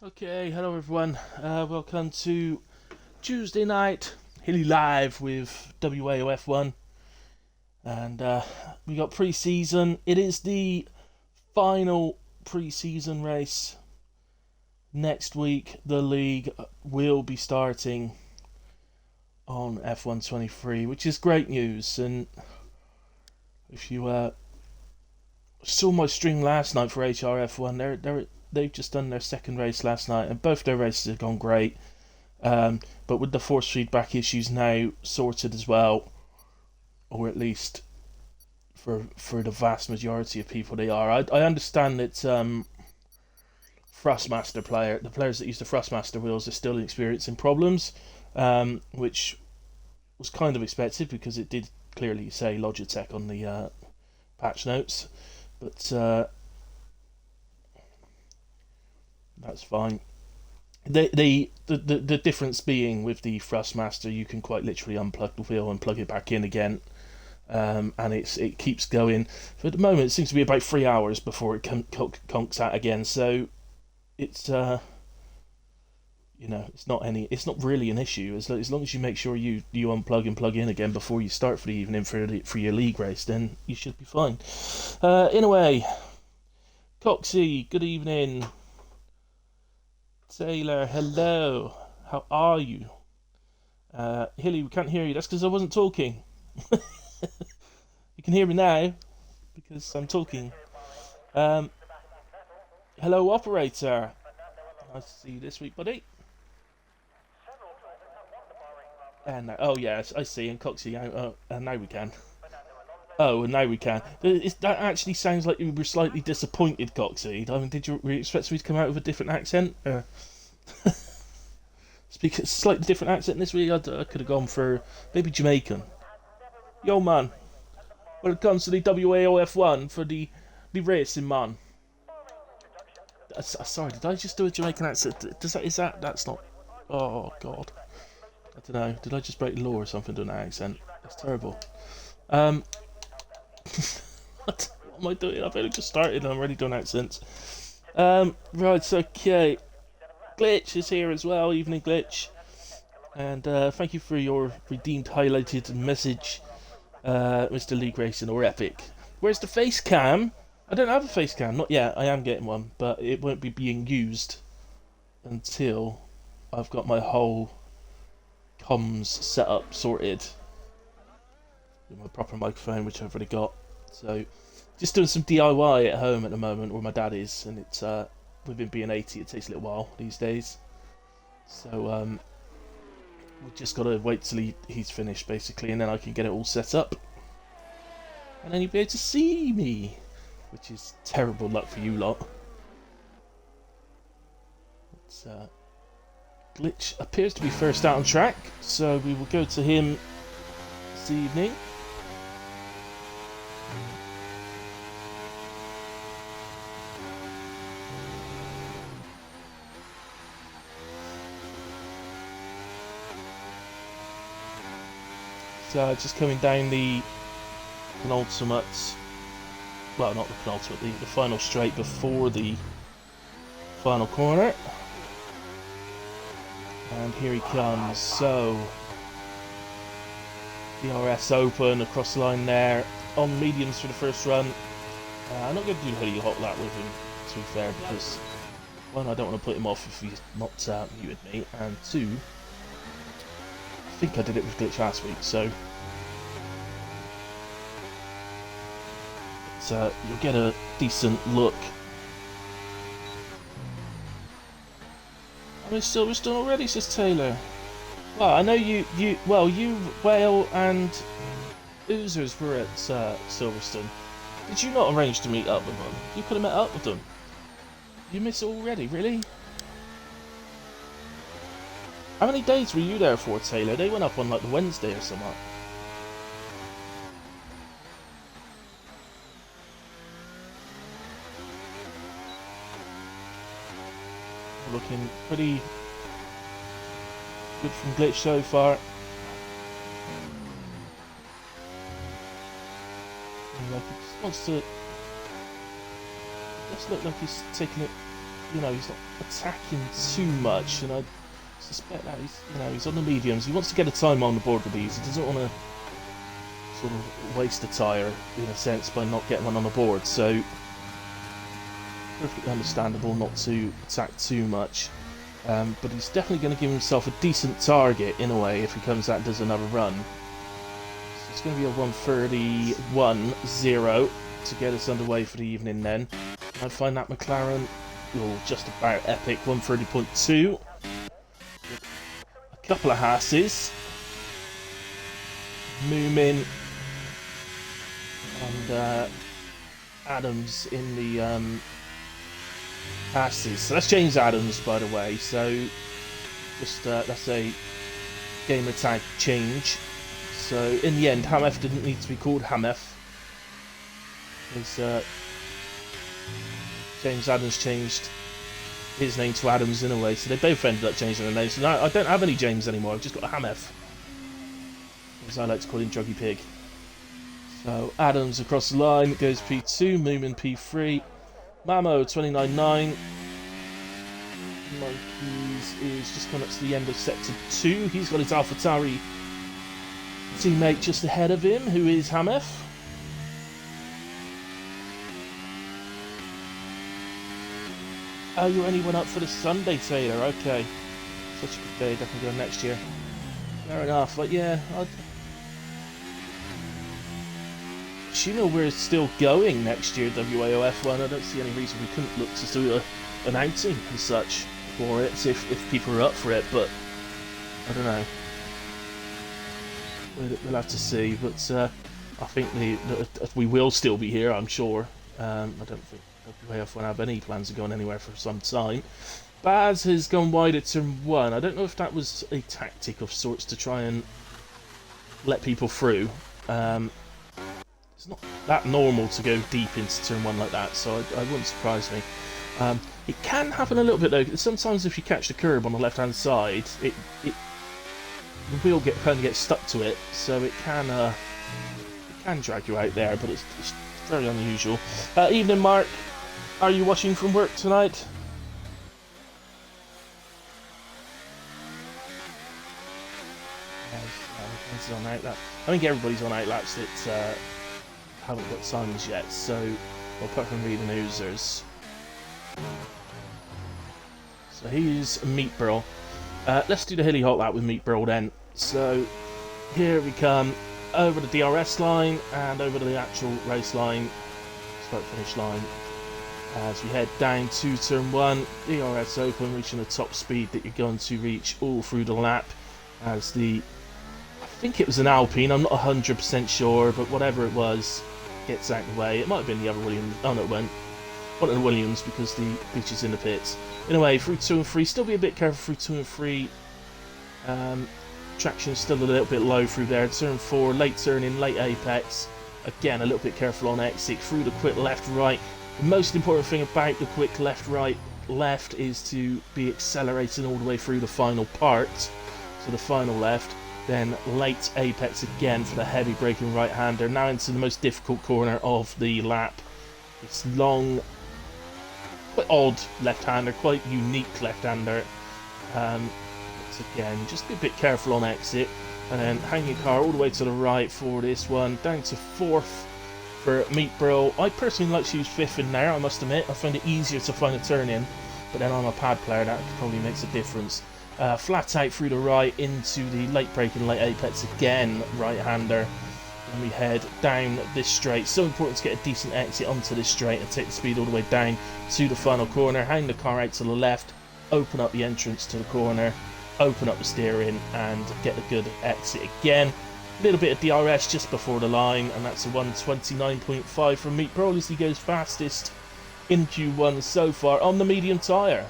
Okay, hello everyone. Welcome to Tuesday night Hilly Live with WAOF1, and we got pre-season. It is the final pre-season race. Next week, the league will be starting on F1-23, which is great news. And if you saw my stream last night for HRF1, they've just done their second race last night, and both their races have gone great. But with the force feedback issues now sorted as well, or at least for the vast majority of people they are. I understand that the players that use the Thrustmaster wheels are still experiencing problems, which was kind of expected because it did clearly say Logitech on the patch notes, but that's fine. The difference being with the Thrustmaster, you can quite literally unplug the wheel and plug it back in again, and it keeps going. For the moment, it seems to be about 3 hours before it conks out again. So it's it's not really an issue as long as you make sure you unplug and plug in again before you start for the evening for your league race, then you should be fine. Anyway, Coxie, good evening. Taylor, hello. How are you? Hilly, we can't hear you. That's because I wasn't talking. You can hear me now because I'm talking. Hello, operator. Nice to see you this week, buddy. And oh yes, I see. And Coxie, and now we can. Oh, and now we can. That actually sounds like you were slightly disappointed, Coxie. I mean, were you expect me to come out with a different accent? Speak a slightly different accent this week. I could have gone for maybe Jamaican. Yo, man. When it comes to the WAOF1 for the racing, man. Sorry, did I just do a Jamaican accent? That's not. Oh God. I don't know. Did I just break the law or something doing that accent? That's terrible. What am I doing? I've only just started and I'm already doing accents. Right, okay. Glitch is here as well, evening Glitch. And thank you for your redeemed highlighted message, Mr. League Racing or Epic. Where's the face cam? I don't have a face cam, not yet. I am getting one, but it won't be being used until I've got my whole comms set up sorted. With my proper microphone, which I've already got. So, just doing some DIY at home at the moment, where my dad is, and it's with him being 80, it takes a little while these days. So, we've just got to wait till he's finished, basically, and then I can get it all set up. And then you'll be able to see me, which is terrible luck for you lot. It's, Glitch appears to be first out on track, so we will go to him this evening. Just coming down the penultimate, well, not the penultimate, the final straight before the final corner. And here he comes. So, DRS open across the line there, on mediums for the first run. I'm not going to do a really hot lap with him, to be fair, because one, I don't want to put him off if he's not muted me, and two, I think I did it with Glitch last week, so you'll get a decent look. I'm in Silverstone already, says Taylor. Well, I know you, Whale and Oozers were at Silverstone. Did you not arrange to meet up with them? You could have met up with them. You miss it already, really? How many days were you there for, Taylor? They went up on like the Wednesday or something. Looking pretty good from Glitch so far. Like he just wants to. Just look like he's taking it you know, he's not attacking too much, and I suspect that he's, you know, he's on the mediums. He wants to get a time on the board with these. He doesn't want to sort of waste a tyre, in a sense, by not getting one on the board. So, perfectly understandable not to attack too much. But he's definitely going to give himself a decent target, in a way, if he comes out and does another run. So it's going to be a 1:31.0 to get us underway for the evening then. I find that McLaren, well, just about epic, 1:30.2. A couple of Haas's. Moomin and Adams in the Haas's. So that's James Adams, by the way. So just that's a gamer tag change. So in the end, Hamef didn't need to be called Hamef. James Adams changed his name to Adams in a way, so they both ended up changing their names. So now I don't have any James anymore, I've just got a Hamef, as I like to call him, Druggy Pig. So Adams across the line, goes P2, Moomin P3, Mamo 29.9. Monkeys is just coming up to the end of sector 2. He's got his AlphaTauri teammate just ahead of him, who is Hamef. Oh, you only went up for the Sunday, Taylor. Okay. Such a good day. Definitely go next year. Fair enough. But yeah, you know, we're still going next year, WAOF1. I don't see any reason we couldn't look to do an outing and such for it, if people are up for it. But I don't know. We'll have to see. But I think we will still be here, I'm sure. I don't think WAOF1 have any plans of going anywhere for some time. Baz has gone wide at turn 1. I don't know if that was a tactic of sorts to try and let people through. It's not that normal to go deep into turn 1 like that, so I wouldn't surprise me. It can happen a little bit though. Sometimes if you catch the curb on the left hand side, the wheel kind of get stuck to it, so it can drag you out there, but it's very unusual. Evening, Mark. Are you watching from work tonight? On outlap. I think everybody's on outlaps that haven't got Simons yet, so well, apart from reading users. So here's Meat Burl. Let's do the hilly hot lap with Meat Burl then. So here we come over the DRS line and over the actual race line, start finish line. As we head down to turn 1, DRS open, reaching the top speed that you're going to reach all through the lap. As I think it was an Alpine, I'm not 100% sure, but whatever it was, gets out of the way. It might have been the other Williams. Oh no, it went. One of the Williams, because the beach is in the pits. Anyway, through 2 and 3, still be a bit careful through 2 and 3. Traction is still a little bit low through there. Turn 4, late turn in, late apex. Again, a little bit careful on exit. Through the quick left, right. The most important thing about the quick left, right, left is to be accelerating all the way through the final part. So the final left. Then late apex again for the heavy braking right-hander. Now into the most difficult corner of the lap. It's long, quite odd left-hander, quite unique left-hander. Again, just be a bit careful on exit. And then hang your car all the way to the right for this one. Down to 4th for Meat Bro. I personally like to use 5th in there, I must admit. I find it easier to find a turn in. But then I'm a pad player, that probably makes a difference. Flat out through the right into the late braking, late apex again, right-hander. And we head down this straight. So important to get a decent exit onto this straight and take the speed all the way down to the final corner. Hang the car out to the left, open up the entrance to the corner, open up the steering and get a good exit again. A little bit of DRS just before the line, and that's a 1:29.5 from Meat Bro as he goes fastest in Q1 so far on the medium tyre.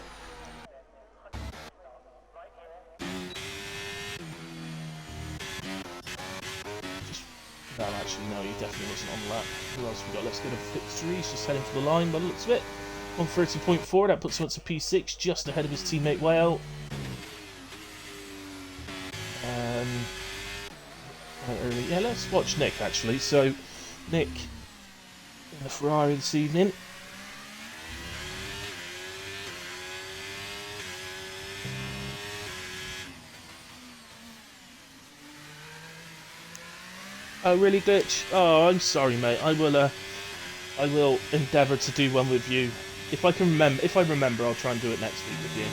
No, actually, no, he definitely wasn't on the lap. Who else we got? Let's go to victory. He's just heading for the line by the looks of it. 1:30.4, that puts him up to P6, just ahead of his teammate WAO. Quite early. Yeah, let's watch Nick actually. So, Nick in the Ferrari this evening. Oh, really, Glitch? Oh, I'm sorry, mate. I will endeavour to do one with you. If I can remember, if I remember, I'll try and do it next week with you.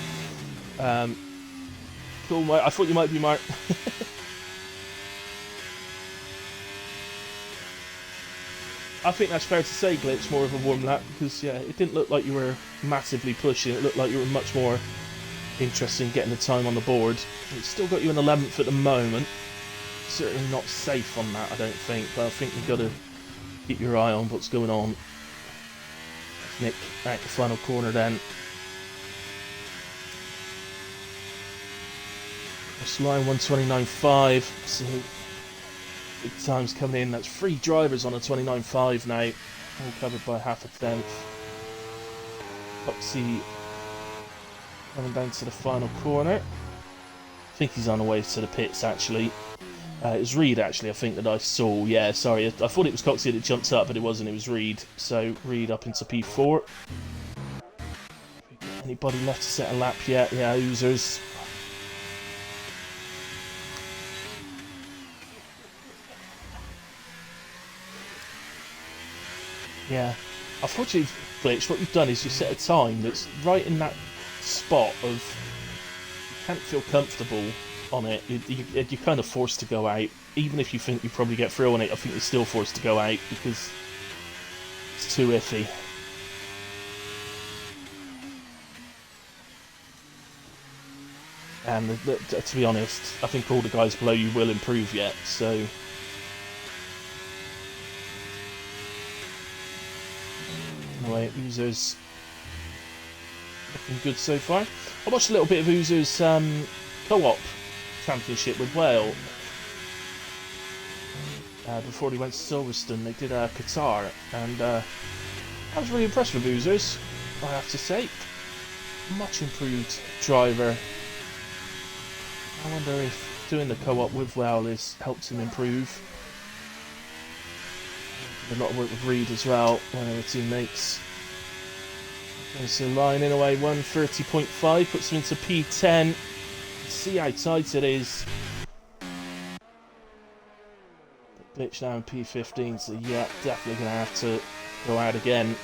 Cool, mate. I thought you might be Mark. I think that's fair to say, Glitch, more of a warm lap, because, yeah, it didn't look like you were massively pushing. It looked like you were much more interested in getting the time on the board. It's still got you in 11th at the moment. Certainly not safe on that, I don't think, but I think you've got to keep your eye on what's going on. Nick out the final corner then. That's line 129.5, so big times coming in. That's 3 drivers on a 29.5 now, all covered by half a tenth. Foxy coming down to the final corner. I think he's on the way to the pits actually. It was Reed actually, I think, that I saw. Yeah, sorry, I thought it was Coxie that jumped up, but it wasn't, it was Reed. So Reed up into P4. Anybody left to set a lap yet? Yeah, Oozers. Yeah. Unfortunately, Glitch, what you've done is you set a time that's right in that spot of you can't feel comfortable on it. You're kind of forced to go out. Even if you think you probably get through on it, I think you're still forced to go out because it's too iffy. And to be honest, I think all the guys below you will improve yet, so... Anyway, Oozers looking good so far. I watched a little bit of Oozers co-op championship with Whale before he went to Silverstone. They did Qatar, and I was really impressed with Oozers, I have to say. Much improved driver. I wonder if doing the co-op with Whale has helped him improve. A lot of work with Reed as well, one of the teammates. There's the line in a way, 130.5, puts him into P10. See how tight it is. Glitch now in P15, so yeah, definitely going to have to go out again.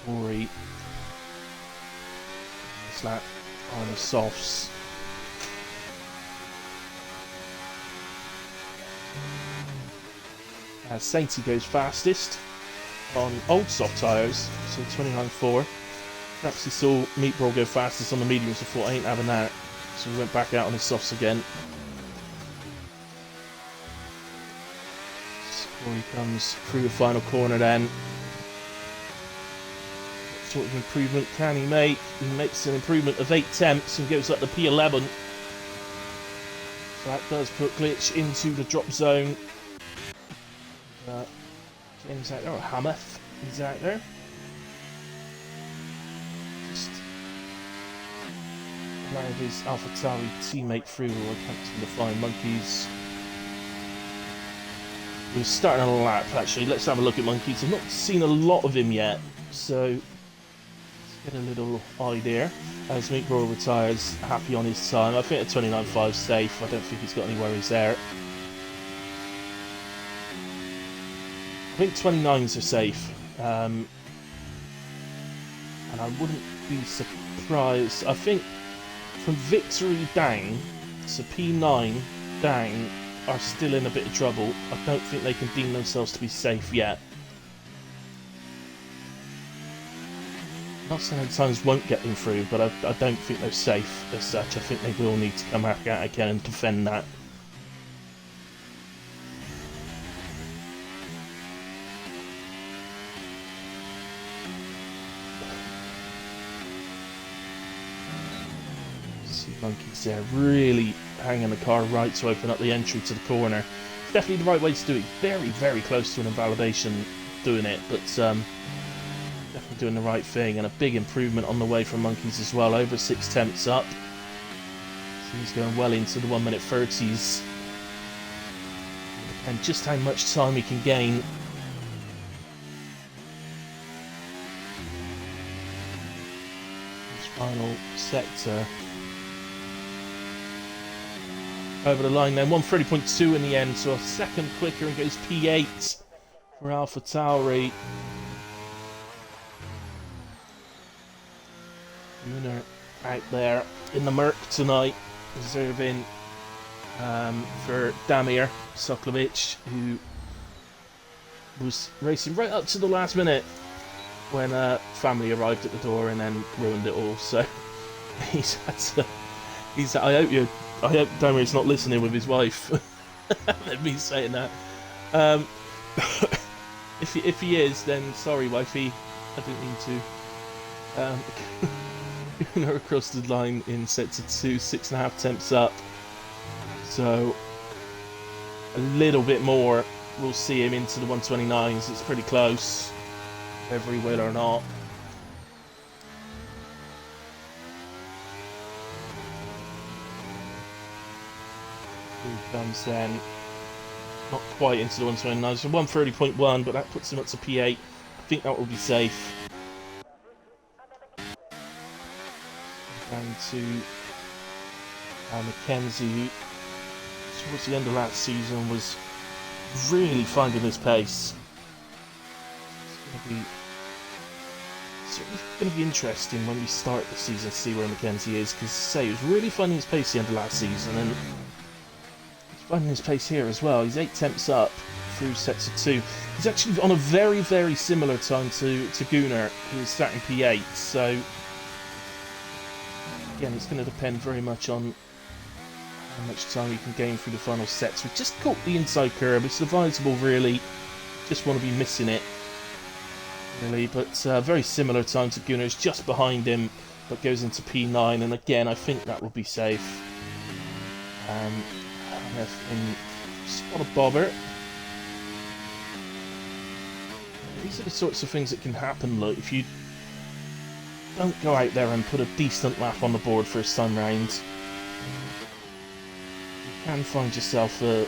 Rory. Slap on the softs. Sainty goes fastest on old soft tyres, so 29.4. Perhaps he saw Meatball go fastest on the mediums and thought, I ain't having that. So we went back out on his softs again. Rory comes through the final corner then. What sort of improvement can he make? He makes an improvement of 8 tenths and goes up to P11. So that does put Glitch into the drop zone. James out there, or Hamath is out there. Just allowed his AlphaTauri teammate through, or attempting to find Monkeys. We're starting on a lap actually. Let's have a look at Monkeys. I've not seen a lot of him yet, so let's get a little idea. As Meatball retires, happy on his time. I think a 29.5 safe. I don't think he's got any worries there. I think 29s are safe, and I wouldn't be surprised. I think from victory down to P9 down are still in a bit of trouble. I don't think they can deem themselves to be safe yet. Not saying times won't get them through, but I don't think they're safe as such. I think they will need to come back out again and defend that. Monkeys there, really hanging the car right to open up the entry to the corner. Definitely the right way to do it. Very, very close to an invalidation doing it, but definitely doing the right thing, and a big improvement on the way from Monkeys as well, over 6 tenths up. So he's going well into the 1 minute 30s. and just how much time he can gain. This final sector. Over the line then, 1:30.2 in the end, so a second quicker and goes P8 for AlphaTauri. Winner out there in the murk tonight, reserving for Damir Soklovic, who was racing right up to the last minute when family arrived at the door and then ruined it all. So he's had to. I hope Damir's not listening with his wife. Let me saying that. If he is, then sorry, wifey. I didn't mean to. Giving her across the line in sector 2, 6.5 temps up. So a little bit more. We'll see him into the 129s. It's pretty close, whether he will or not. Here comes then. Not quite into the 129s. So 1:30.1, but that puts him up to P8. I think that will be safe. Down to Mackenzie, towards the end of last season, was really finding his pace. It's going to be interesting when we start the season to see where Mackenzie is, because say he was really finding his pace at the end of last season, and he's finding his pace here as well. He's 8 temps up through sector 2. He's actually on a very, very similar time to Gunnar, who is starting P8. So again, it's going to depend very much on how much time you can gain through the final sets. We've just caught the inside curve. It's advisable, really. Just want to be missing it, really. But very similar time to Gunnar's, just behind him, but goes into P9. And again, I think that will be safe. In spot a bobber. These are the sorts of things that can happen. Look, if you don't go out there and put a decent lap on the board first time round, you can find yourself in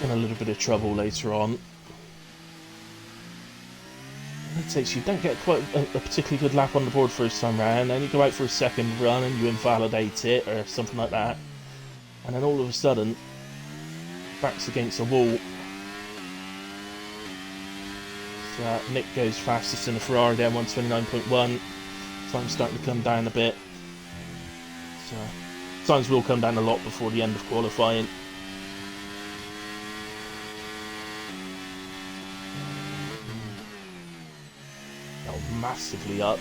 a little bit of trouble later on. It takes you, don't get quite a particularly good lap on the board first time round, then you go out for a second run and you invalidate it or something like that, and then all of a sudden, back's against the wall. Nick goes fastest in the Ferrari there, 1:29.1. Time's starting to come down a bit. So, times will come down a lot before the end of qualifying. Oh, massively up.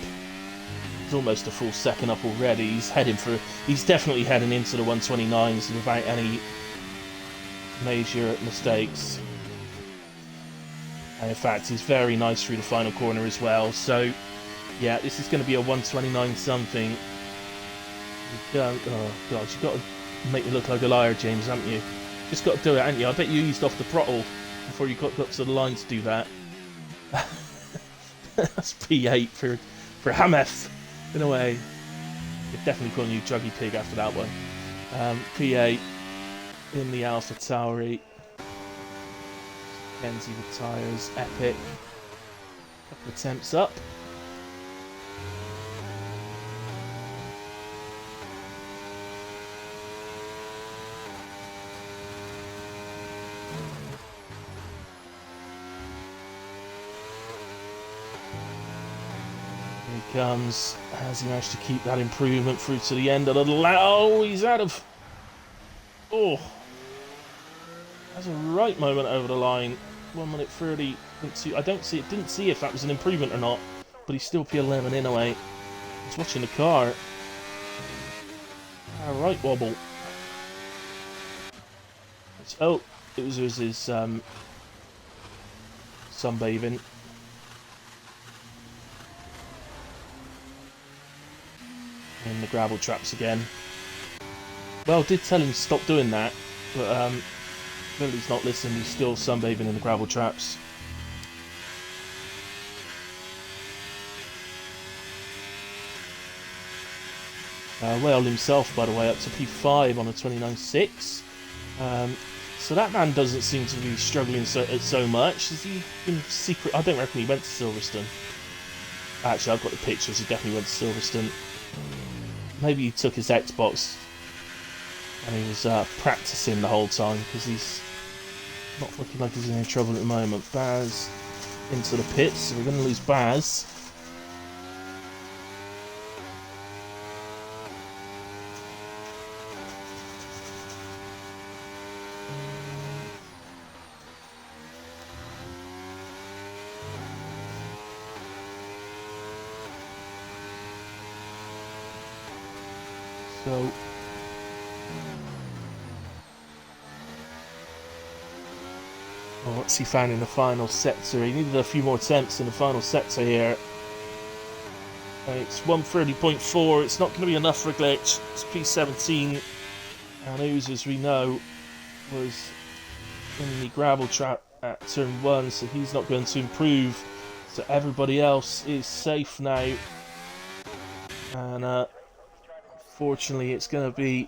He's almost a full second up already. He's definitely heading into the 129s without any major mistakes. And in fact, he's very nice through the final corner as well. So, yeah, this is going to be a 129 something. Oh God, you've got to make me look like a liar, James, haven't you? Just got to do it, haven't you? I bet you eased off the throttle before you got to the line to do that. That's P8 for Hameth, in a way. You're definitely calling you Juggy Pig after that one. P8 in the AlphaTauri. Mackenzie with tyres, epic. Couple of temps up. Here he comes. Has he managed to keep that improvement through to the end of the lap? Oh, he's out of. Oh. That's a right moment over the line. 1:30.2. I didn't see if that was an improvement or not, but he's still P11 in a way. He's watching the car. Right wobble. Oh, it was his sunbathing. In the gravel traps again. Well, did tell him to stop doing that, but he's not listening. He's still sunbathing in the gravel traps. Whale himself, by the way, up to P5 on a 29.6. So that man doesn't seem to be struggling so much. Is he in secret? I don't reckon he went to Silverstone. Actually, I've got the pictures. He definitely went to Silverstone. Maybe he took his Xbox and he was practicing the whole time, because he's not looking like he's in any trouble at the moment. Baz into the pits, so we're going to lose Baz. So what's he found in the final sector? He needed a few more attempts in the final sector here. It's 130.4. It's not going to be enough for a glitch. It's P17, and Ooze, as we know, was in the gravel trap at turn 1, so he's not going to improve. So everybody else is safe now, and fortunately it's going to be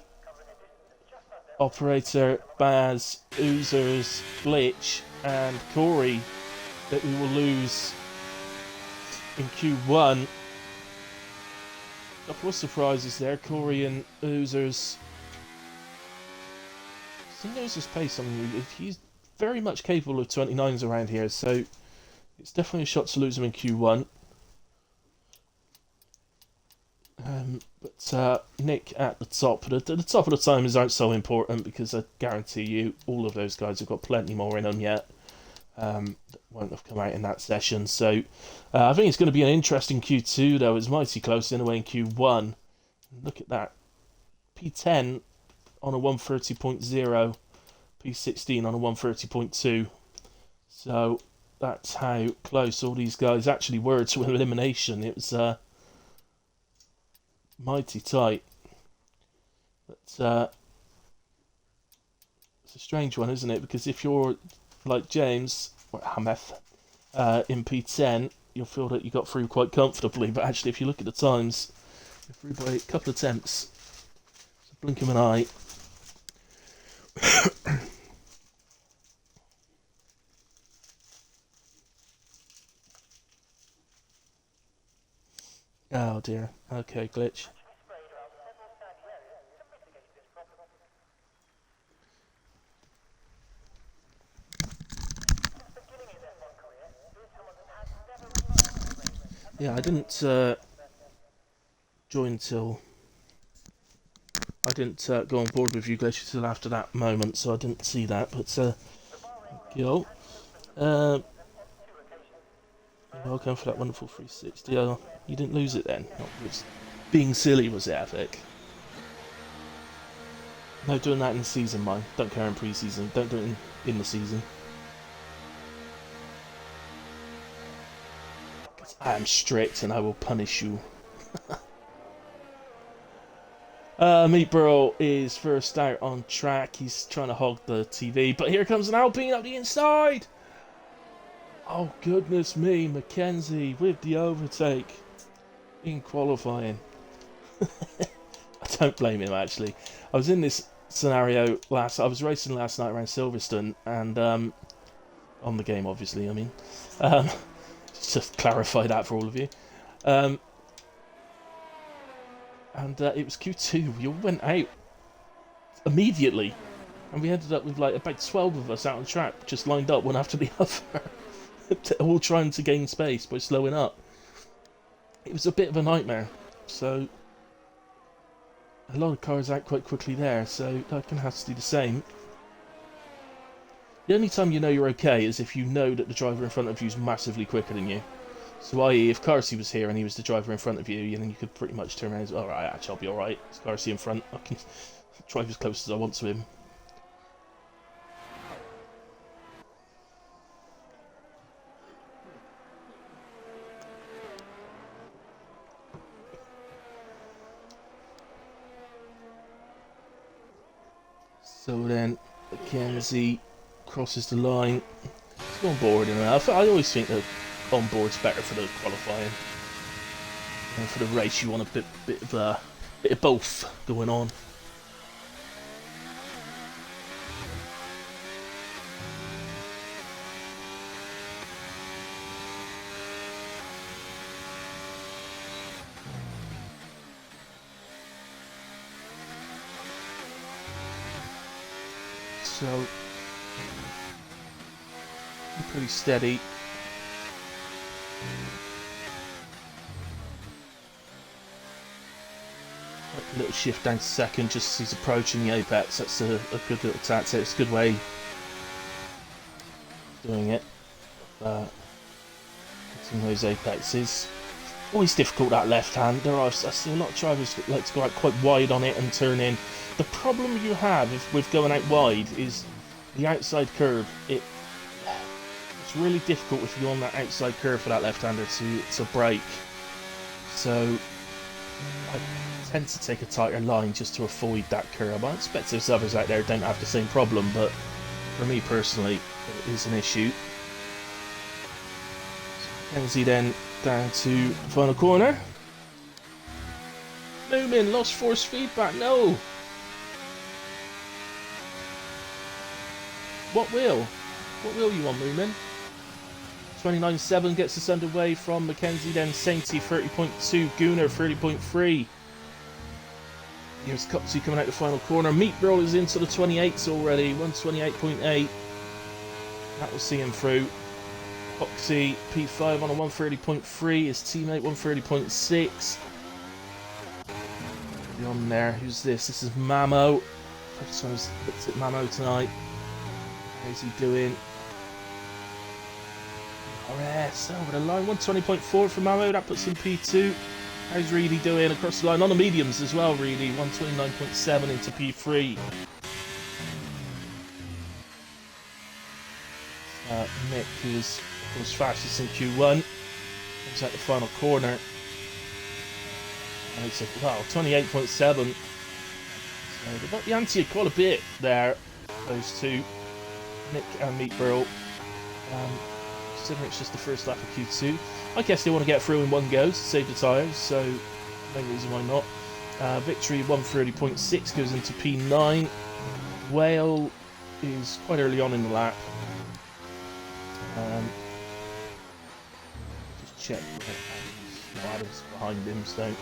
Operator, Baz, Oozers, Glitch and Corey that we will lose in Q1. A couple of surprises there. Corey and Oozers. He knows his pace. I mean, he's very much capable of 29s around here, so it's definitely a shot to lose him in Q1. But Nick at the top. The top of the timers aren't so important, because I guarantee you all of those guys have got plenty more in them yet. That won't have come out in that session. So I think it's going to be an interesting Q2, though. It's mighty close in a way in Q1. Look at that. P10 on a 130.0, P16 on a 130.2. So that's how close all these guys actually were to elimination. It was mighty tight. But it's a strange one, isn't it? Because if you're like James or Hameth in P10, you'll feel that you got through quite comfortably. But actually, if you look at the times, you're through by a couple of attempts. So blink of an eye. Oh dear. Okay, glitch. Yeah, I didn't join till... I didn't go on board with you, Glitch, until after that moment, so I didn't see that, but Gil. You're welcome for that wonderful 360. Oh, you didn't lose it then. Not was being silly, was it, Epic? No, doing that in the season, mine. Don't care in pre-season. Don't do it in the season. I am strict and I will punish you. Meatbro is first out on track. He's trying to hog the TV, but here comes an Alpine up the inside. Oh goodness me, Mackenzie with the overtake in qualifying. I don't blame him, actually. I was in this scenario I was racing last night around Silverstone, and on the game, obviously. I mean, just clarify that for all of you. And it was Q2. We all went out immediately, and we ended up with like about 12 of us out on track, just lined up one after the other, all trying to gain space by slowing up. It was a bit of a nightmare. So a lot of cars out quite quickly there, so that can have to do the same. The only time you know you're okay is if you know that the driver in front of you is massively quicker than you. So i.e. if Carsey was here and he was the driver in front of you, then you could pretty much turn around and say, alright, actually I'll be alright. It's Carsey in front, I can drive as close as I want to him. So then Mackenzie crosses the line. He's on board enough. I always think that on board's better for the qualifying. And for the race, you want a bit of both going on. so pretty steady. A little shift down to second just as he's approaching the apex. That's a good little tactic. It's a good way of doing it. Hitting those apexes. Always difficult, that left-hander. I see a lot of drivers that like to go out quite wide on it and turn in. The problem you have with going out wide is the outside curve. It's really difficult if you're on that outside curve for that left-hander to brake. So I tend to take a tighter line just to avoid that curve. I expect those others out there don't have the same problem, but for me personally, it is an issue. Kenzie then down to the final corner. Moomin lost force feedback. No. What will you want, Moomin? 29.7 gets us underway from Mackenzie, then Sainty 30.2, Gunnar 30.3. Here's Cupsy coming out the final corner. Meatball is into the 28s already, 128.8. That will see him through. Foxy P5 on a 130.3, his teammate 130.6. Beyond there, who's this? This is Mamo. First time I've looked at Mamo tonight. How's he doing? RS over the line, 120.4 for Mamo, that puts him P2. How's Reedy doing across the line? On the mediums as well, Reedy, 129.7 into P3. Nick, who's fastest in Q1, comes out the final corner. And it's a, wow, 28.7. So they've got the ante quite a bit there, those two, Nick and Meatball. Considering it's just the first lap of Q2, I guess they want to get through in one go to save the tyres, so no reason why not. Victory 130.6 goes into P9. Whale is quite early on in the lap. Just check Adam's behind him, so.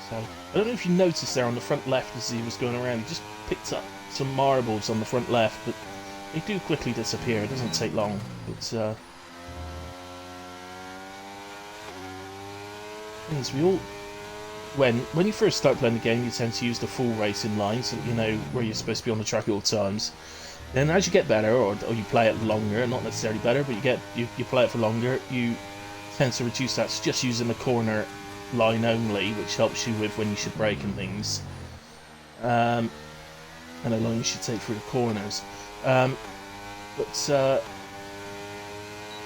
So, I don't know if you noticed there on the front left as he was going around, he just picked up some marbles on the front left, but they do quickly disappear, it doesn't take long. But, things we all... When you first start playing the game, you tend to use the full racing line, so that you know where you're supposed to be on the track at all times. Then as you get better, or you play it longer, not necessarily better, but you play it for longer, you tend to reduce that to just using the corner line only, which helps you with when you should brake and things, and how long you should take through the corners. And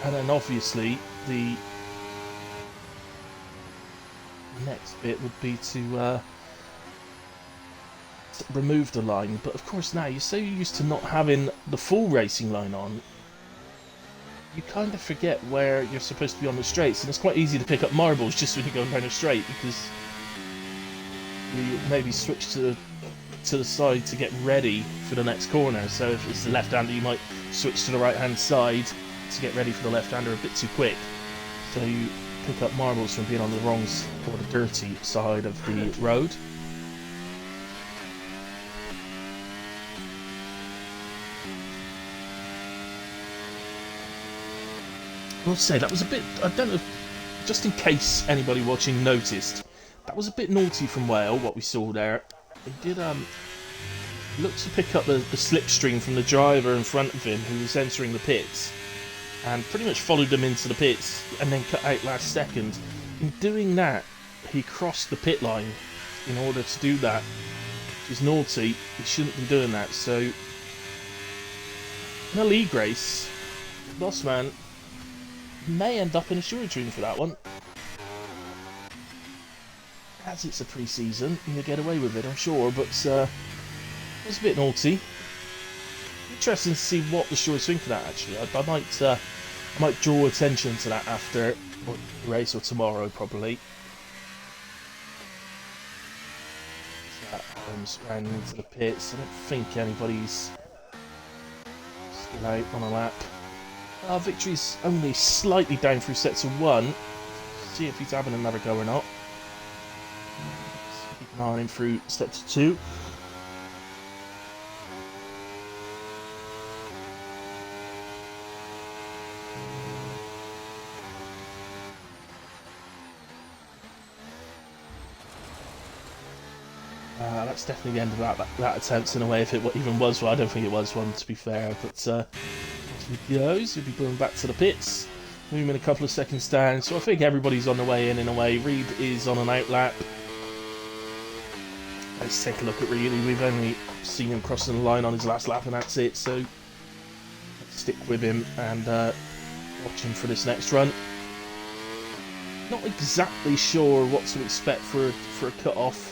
then obviously the next bit would be to remove the line, but of course now you're so used to not having the full racing line on, you kind of forget where you're supposed to be on the straights, and it's quite easy to pick up marbles just when you're going down a straight, because you maybe switch to the side to get ready for the next corner. So if it's the left-hander, you might switch to the right-hand side to get ready for the left-hander a bit too quick. So you pick up marbles from being on the wrong or the dirty side of the road. I will say, that was a bit, I don't know, just in case anybody watching noticed, that was a bit naughty from Whale, what we saw there. He did, look to pick up the slipstream from the driver in front of him who was entering the pits, and pretty much followed them into the pits, and then cut out last second. In doing that, he crossed the pit line in order to do that, which is naughty. He shouldn't be doing that, so in a league race, Boss Man may end up in a shortage room for that one. As it's a pre-season, you'll get away with it, I'm sure, but it's a bit naughty. Interesting to see what the stewards think of that, actually. I might draw attention to that after the race, or tomorrow, probably. So that comes round into the pits. I don't think anybody's still out on a lap. Our victory's only slightly down through sets of 1. See if he's having another go or not. Keep an eye on him through sets of 2. That's definitely the end of that attempt in a way, if it even was one. I don't think it was one, to be fair, but as he goes, he'll be going back to the pits, moving a couple of seconds down, so I think everybody's on the way in a way. Reed is on an outlap. Let's take a look at Reed. We've only seen him crossing the line on his last lap, and that's it, so let's stick with him and watch him for this next run. Not exactly sure what to expect for a cut-off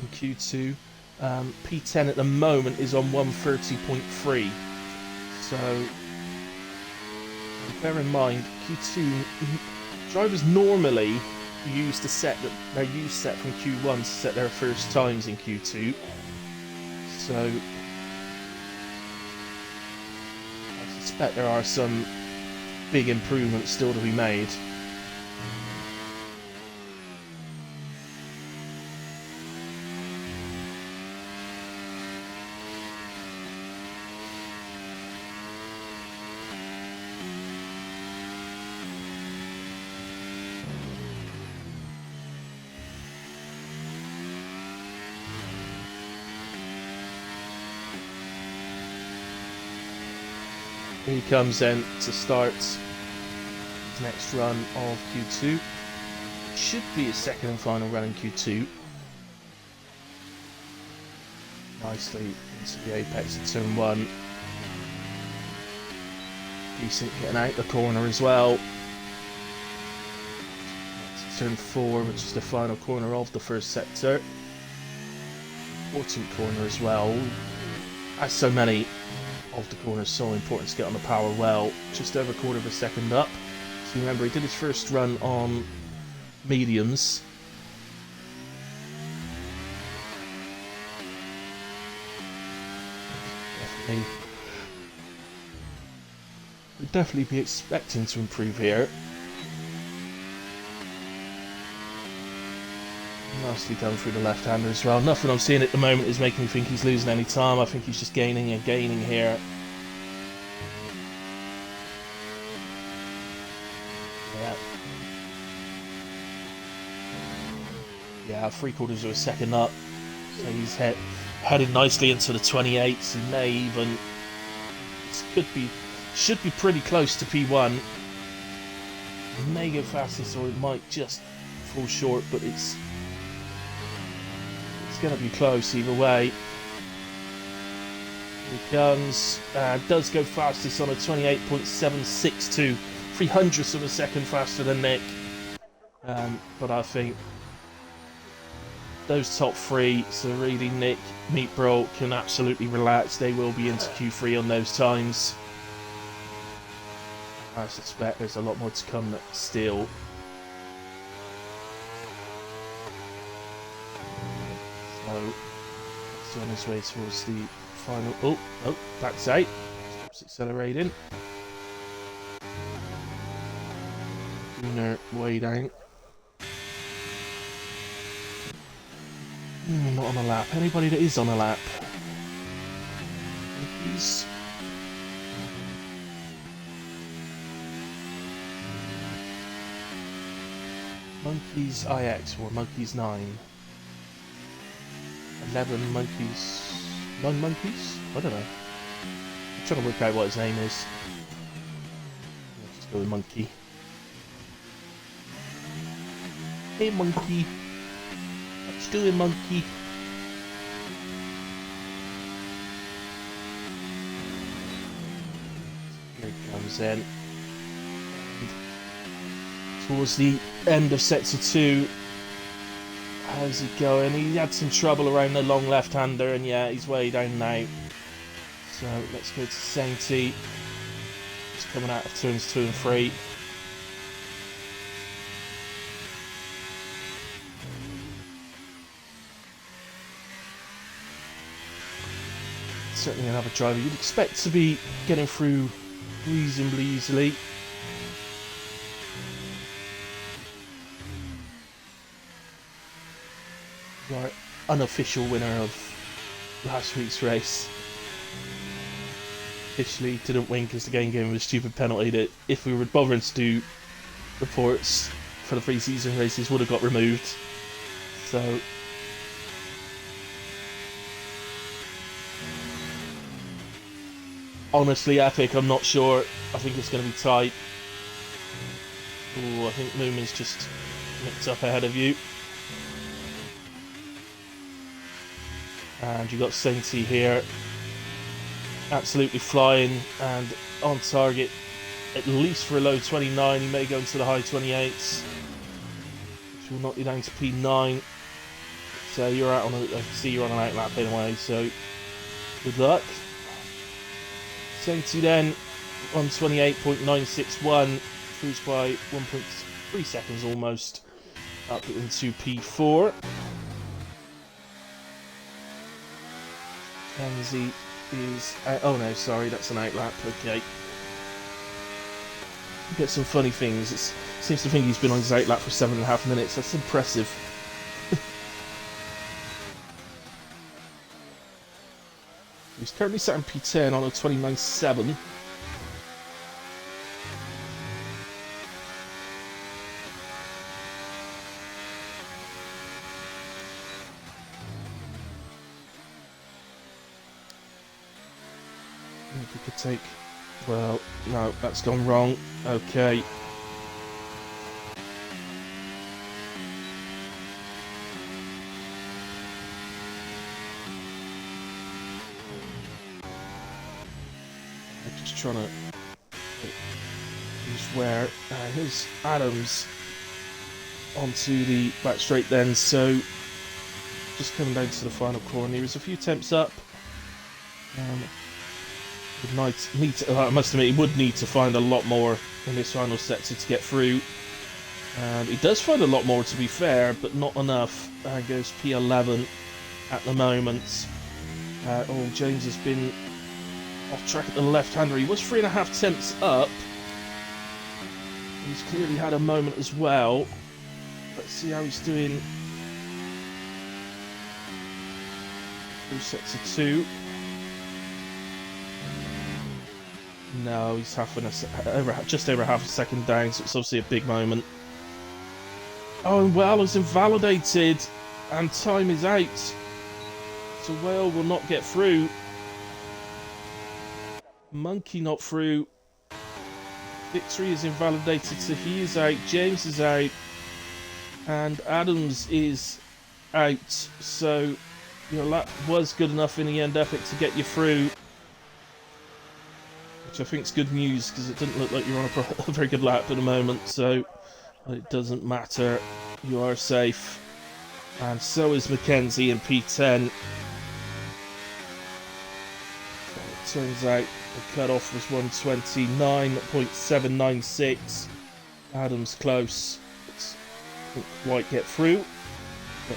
in Q2. P10 at the moment is on 130.3, so bear in mind Q2 drivers normally use the set that they're used set from Q1 to set their first times in Q2, so I suspect there are some big improvements still to be made. Here he comes then to start his next run of Q2. It should be his second and final run in Q2. Nicely into the apex of turn 1. Decent getting out the corner as well. Turn 4, which is the final corner of the first sector. Important corner as well. As so many of the corners, so important to get on the power well. Just over a quarter of a second up. So remember, he did his first run on mediums. We'd definitely be expecting to improve here. Nicely done through the left-hander as well. Nothing I'm seeing at the moment is making me think he's losing any time. I think he's just gaining and gaining here. Yeah, 3/4 of a second up. So he's headed nicely into the 28s. He may even should be pretty close to P1. He may go fastest, or it might just fall short, but it's going to be close either way. Here he comes. Does go fastest on a 28.762, 300ths of a second faster than Nick. But I think those top 3, so really Nick, Meatbro, can absolutely relax. They will be into Q3 on those times. I suspect there's a lot more to come still. So, he's on his way towards the final. Oh, that's out. Stops accelerating. Junior way down. Not on a lap. Anybody that is on a lap? Monkeys. Monkeys IX or Monkeys 9. 11 monkeys. 9 monkeys? I don't know. I'm trying to work out what his name is. Let's just go with Monkey. Hey Monkey. What you doing, Monkey? Here he comes in. Towards the end of sector 2. How's he going? He had some trouble around the long left-hander, and yeah, he's way down now. So let's go to Sainty. He's coming out of turns 2 and 3. Certainly another driver you'd expect to be getting through reasonably easily. Our unofficial winner of last week's race. Officially didn't win because the game gave him a stupid penalty that, if we were bothering to do reports for the pre-season races, would have got removed. So honestly, Epic, I'm not sure. I think it's going to be tight. Ooh, I think Moomin's just nicked up ahead of you. And you've got Sainty here, absolutely flying and on target, at least for a low 29. He may go into the high 28s, which will knock you down to P9. So you're out on I can see you're on an outlap anyway, so good luck. Sainty then on 28.961, cruised by 1.3 seconds almost, up into P4. Kenzie is... oh no, sorry, that's an outlap, okay. Get some funny things. It seems to think he's been on his outlap for 7.5 minutes. That's impressive. He's currently sat in P10 on a 29.7. We could take... well, no, that's gone wrong. Okay. I'm just trying to use where here's Adams onto the back straight then, so just coming down to the final corner. There was a few temps up. I must admit, he would need to find a lot more in this final sector to get through. And he does find a lot more, to be fair, but not enough. Goes P11 at the moment. Oh, James has been off track at the left-hander. He was 3.5 tenths up. He's clearly had a moment as well. Let's see how he's doing through sector 2. No, he's just over half a second down, so it's obviously a big moment. Oh, and Whale is invalidated, and time is out. So Whale will not get through. Monkey not through. Victory is invalidated, so he is out. James is out. And Adams is out. So your lap was good enough in the end, Epic, to get you through. Which I think is good news, because it didn't look like you're on a very good lap at the moment, so it doesn't matter. You are safe. And so is Mackenzie in P10. It turns out the cut-off was 129.796. Adams close. Didn't quite get through. But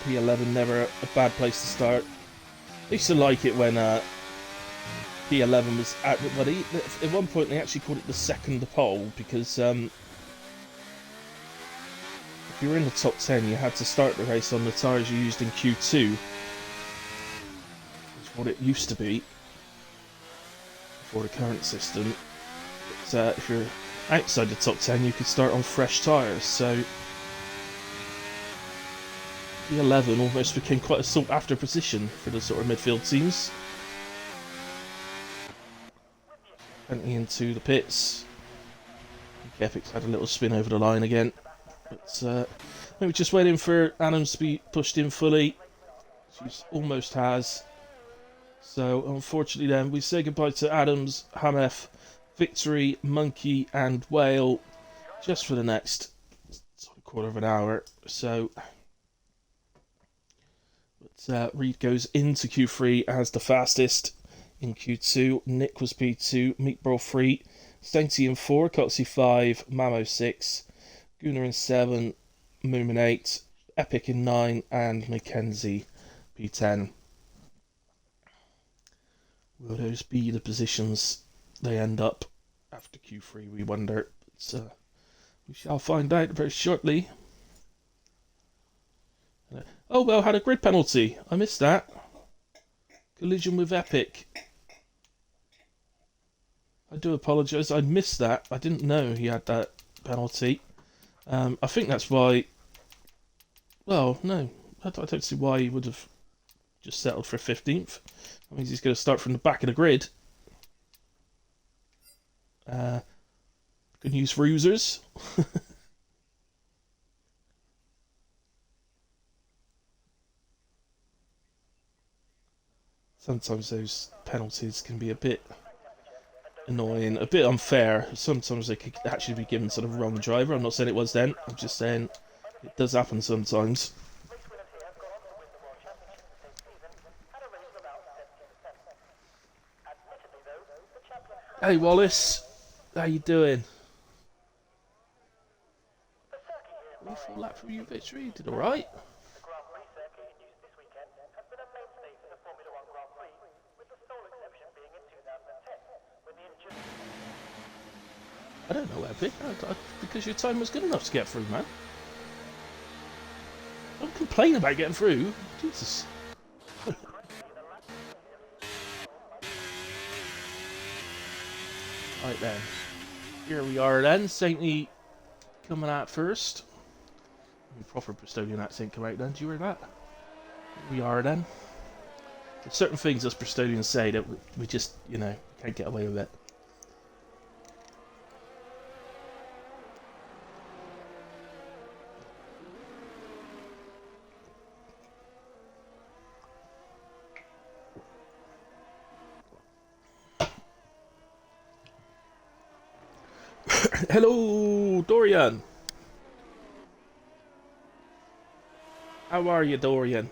P11 never a bad place to start. I used to like it when P11 was at, but at one point they actually called it the second pole, because if you were in the top 10 you had to start the race on the tyres you used in Q2. That's what it used to be before the current system. But if you're outside the top 10 you could start on fresh tyres, so P11 almost became quite a sought after position for the sort of midfield teams. Plenty into the pits. Epic's had a little spin over the line again. But maybe just waiting for Adams to be pushed in fully. She almost has. So unfortunately then, we say goodbye to Adams, Hamef, Victory, Monkey and Whale just for the next sort of quarter of an hour. So Reed goes into Q3 as the fastest. In Q2, Nick was P2, Meatball 3, Sainty in 4, Coxie 5, Mamo 6, Gunnar in 7, Moomin 8, Epic in 9, and Mackenzie P10. Will those be the positions they end up after Q3, we wonder. But, we shall find out very shortly. Oh, well, had a grid penalty. I missed that. Collision with Epic. I do apologise. I missed that. I didn't know he had that penalty. I think that's why... Well, no. I don't see why he would have just settled for 15th. That means he's going to start from the back of the grid. Good news for users. Sometimes those penalties can be a bit annoying, a bit unfair. Sometimes they could actually be given to the wrong driver. I'm not saying it was then. I'm just saying it does happen sometimes. Hey Wallace, how you doing? Full lap from you, victory. You did all right. I don't know, Epic. Because your time was good enough to get through, man. Don't complain about getting through. Jesus. Right then. Here we are then. Saintly coming out first. Proper Bristolian accent come out then. Do you hear that? Here we are then. There's certain things us Bristolians say that we just, you know, can't get away with it. Hello, Dorian. How are you, Dorian?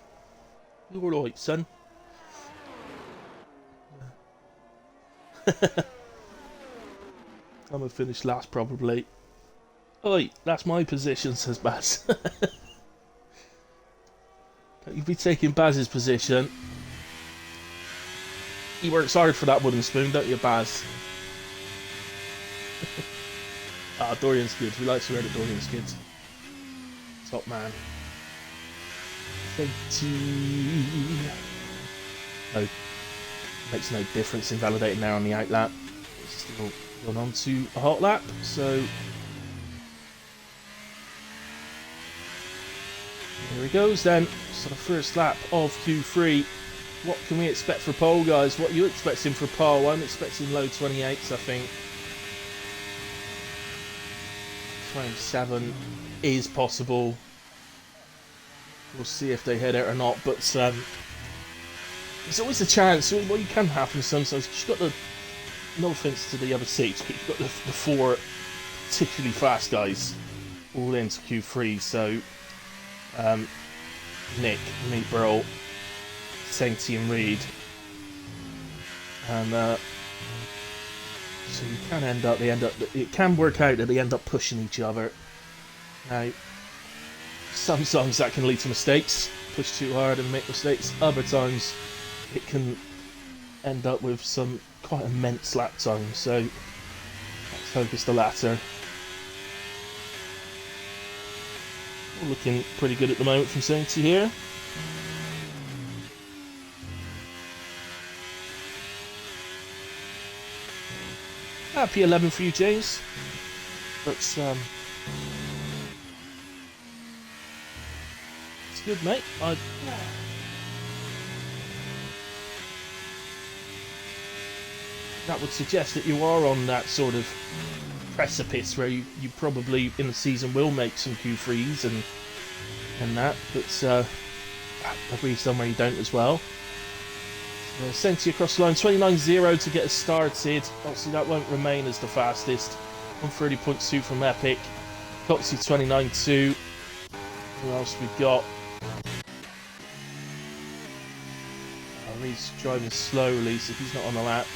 You alright, son? I'm gonna finish last, probably. Oi, that's my position, says Baz. Don't you be taking Baz's position. He works hard for that wooden spoon, don't you, Baz? Ah, Dorian's good. We like to hear that Dorian's good. Top man. 80. No, makes no difference in validating there on the out lap. It's still going on to a hot lap, so here he goes then. So the first lap of Q3. What can we expect for pole, guys? What are you expecting for pole? I'm expecting low 28s, I think. 27 is possible. We'll see if they hit it or not, but there's always a chance. What you can happen sometimes, you've got the, no offense to the other seats, but you've got the four particularly fast guys all into Q3. So Nick, Meat Burl, Sainty and Reed, and so you can end up, it can work out that they end up pushing each other. Now, sometimes that can lead to mistakes, push too hard and make mistakes. Other times it can end up with some quite immense lap time, so let's focus the latter. All looking pretty good at the moment from Sainty here. Happy 11 for you, James. But it's good, mate. That would suggest that you are on that sort of precipice where you probably in the season will make some Q3s and that, but there'll be somewhere you don't as well. Sent you across the line, 29.0 to get us started. Obviously that won't remain as the fastest. 130.2 from Epic. Coxie 29.2. Who else we got? Oh, he's driving slowly, so he's not on the lap.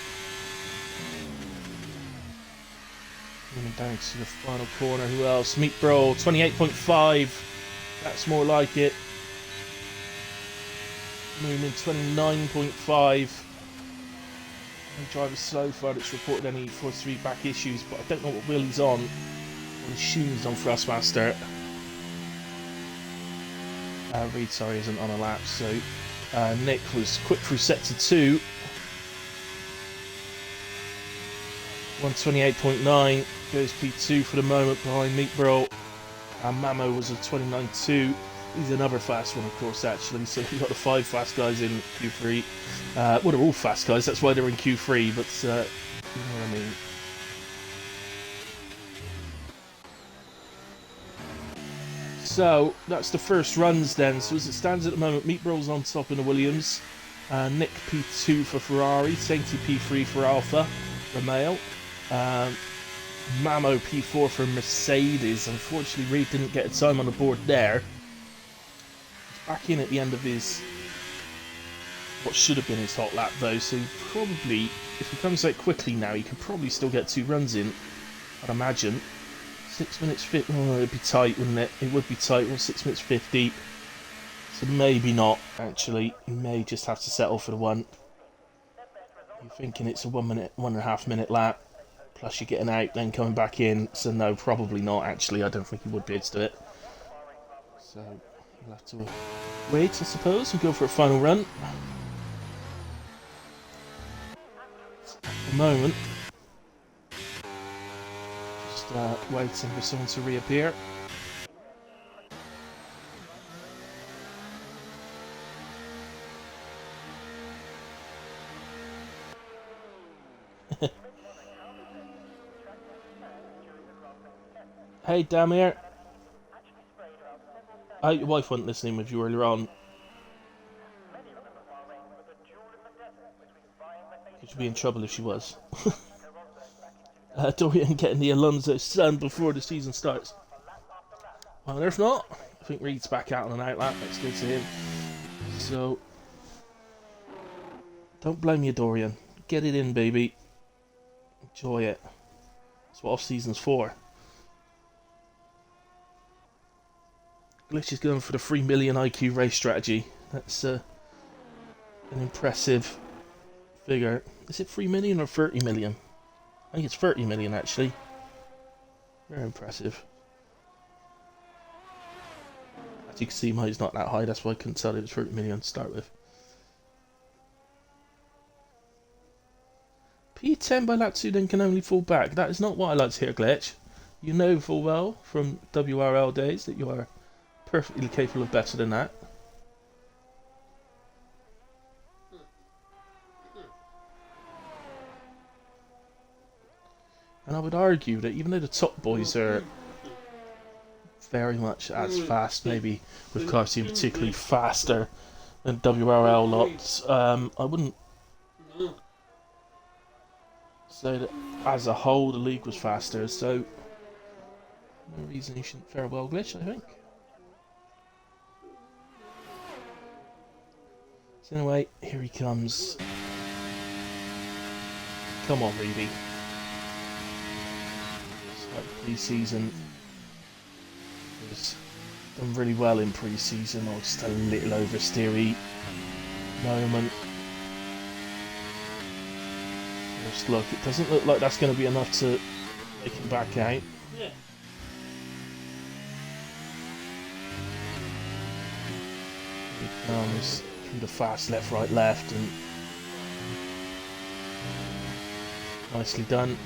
Moving down to the final corner. Who else? Meat Bro 28.5. That's more like it. Moving 29.5. The driver so far that's reported any force feedback issues, but I don't know what wheel he's on. I'll assume he's on Thrustmaster. Reed, sorry, isn't on a lap, so Nick was quick through sector 2. 128.9, goes P2 for the moment behind Meat Bro. And Mamo was a 29.2. He's another fast one, of course, actually. So we've got the 5 fast guys in Q3. Well, they're all fast guys, that's why they're in Q3, but you know what I mean. So that's the first runs then. So as it stands at the moment, Meat Bro's on top in the Williams. Nick P2 for Ferrari, Sainty P3 for Alfa Romeo. Mamo P4 for Mercedes. Unfortunately, Reed didn't get a time on the board there. He's back in at the end of his what should have been his hot lap though, so probably if he comes out quickly now, he could probably still get 2 runs in, I'd imagine. 6 minutes 50. Oh, it'd be tight, wouldn't it? It would be tight. Well, 6 minutes 50. So maybe not, actually. You may just have to settle for the 1. You're thinking it's a 1.5 minute lap. Plus you're getting out, then coming back in. So no, probably not, actually. I don't think he would be able to do it. So you'll have to wait, I suppose. We'll go for a final run. At the moment, waiting for someone to reappear. Hey, Damir. Oh, your wife wasn't listening with you earlier on. She'd be in trouble if she was. Dorian getting the Alonso sun before the season starts. Well, if not, I think Reed's back out on an outlap. Let's go to him. So, don't blame you, Dorian. Get it in, baby. Enjoy it. That's what off-season's for. Glitch is going for the 3 million IQ race strategy. That's an impressive figure. Is it 3 million or 30 million? I think it's 30 million, actually. Very impressive. As you can see, mine's not that high. That's why I couldn't tell it was 30 million to start with. P10 by lap 2 then can only fall back. That is not what I like to hear, Glitch. You know full well from WRL days that you are perfectly capable of better than that. And I would argue that even though the top boys are very much as fast, maybe with cars team particularly faster than WRL lots, I wouldn't say that as a whole the league was faster, so no reason you shouldn't fare well, Glitch, I think. So anyway, here he comes. Come on, Reedy. Pre-season was done really well in pre-season, or just a little oversteery moment. First look, it doesn't look like that's going to be enough to make him back out. Yeah. He comes through the fast left, right, left, and nicely done.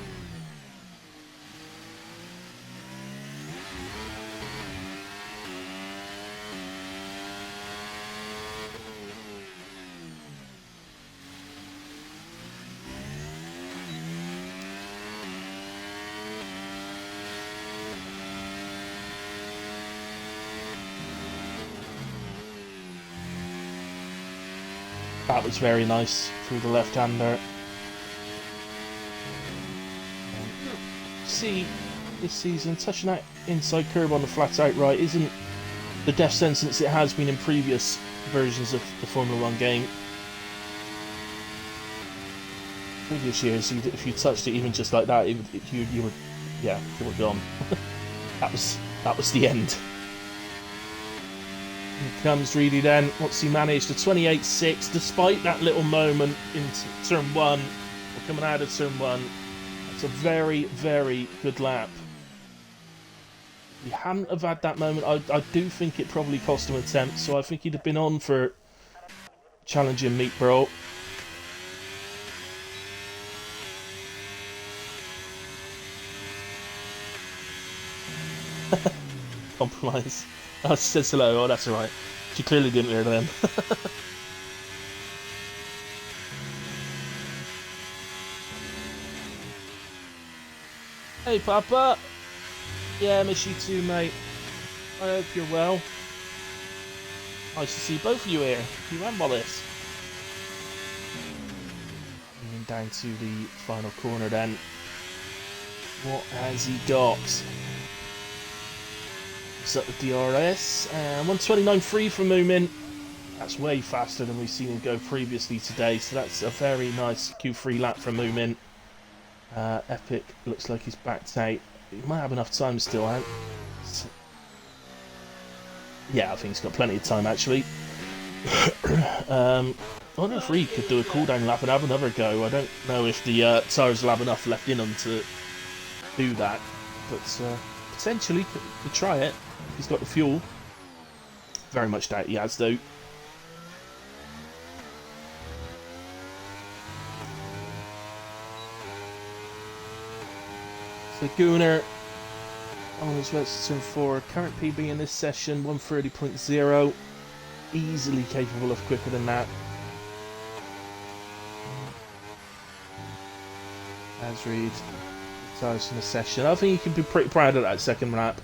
That was very nice through the left-hander. See, this season, touching that inside curb on the flat-out right isn't the death sentence it has been in previous versions of the Formula 1 game. Previous years, if you touched it even just like that, you were gone. that was the end. Here comes Reedy then. What's he managed? A 28.6, despite that little moment in turn 1 We're coming out of turn 1. It's a very, very good lap. If he hadn't have had that moment, I do think it probably cost him an attempt, so I think he'd have been on for challenging Meat Bro. Compromise. Oh, she says hello. Oh, that's alright. She clearly didn't hear them. Hey, Papa. Yeah, miss you too, mate. I hope you're well. Nice to see both of you here. You and Wallace. Moving down to the final corner then. What has he got? It's up the DRS. And 129.3 from Moomin. That's way faster than we've seen him go previously today. So that's a very nice Q3 lap from Moomin. Epic looks like he's backed out. He might have enough time still out. So, yeah, I think he's got plenty of time actually. I wonder if Reed could do a cooldown lap and have another go. I don't know if the tyres will have enough left in them to do that, but potentially could try it if he's got the fuel. Very much doubt he has though. So Gunnar on his way to turn 4. Current PB in this session 130.0. Easily capable of quicker than that. As Reed retires from the session. I think you can be pretty proud of that second lap.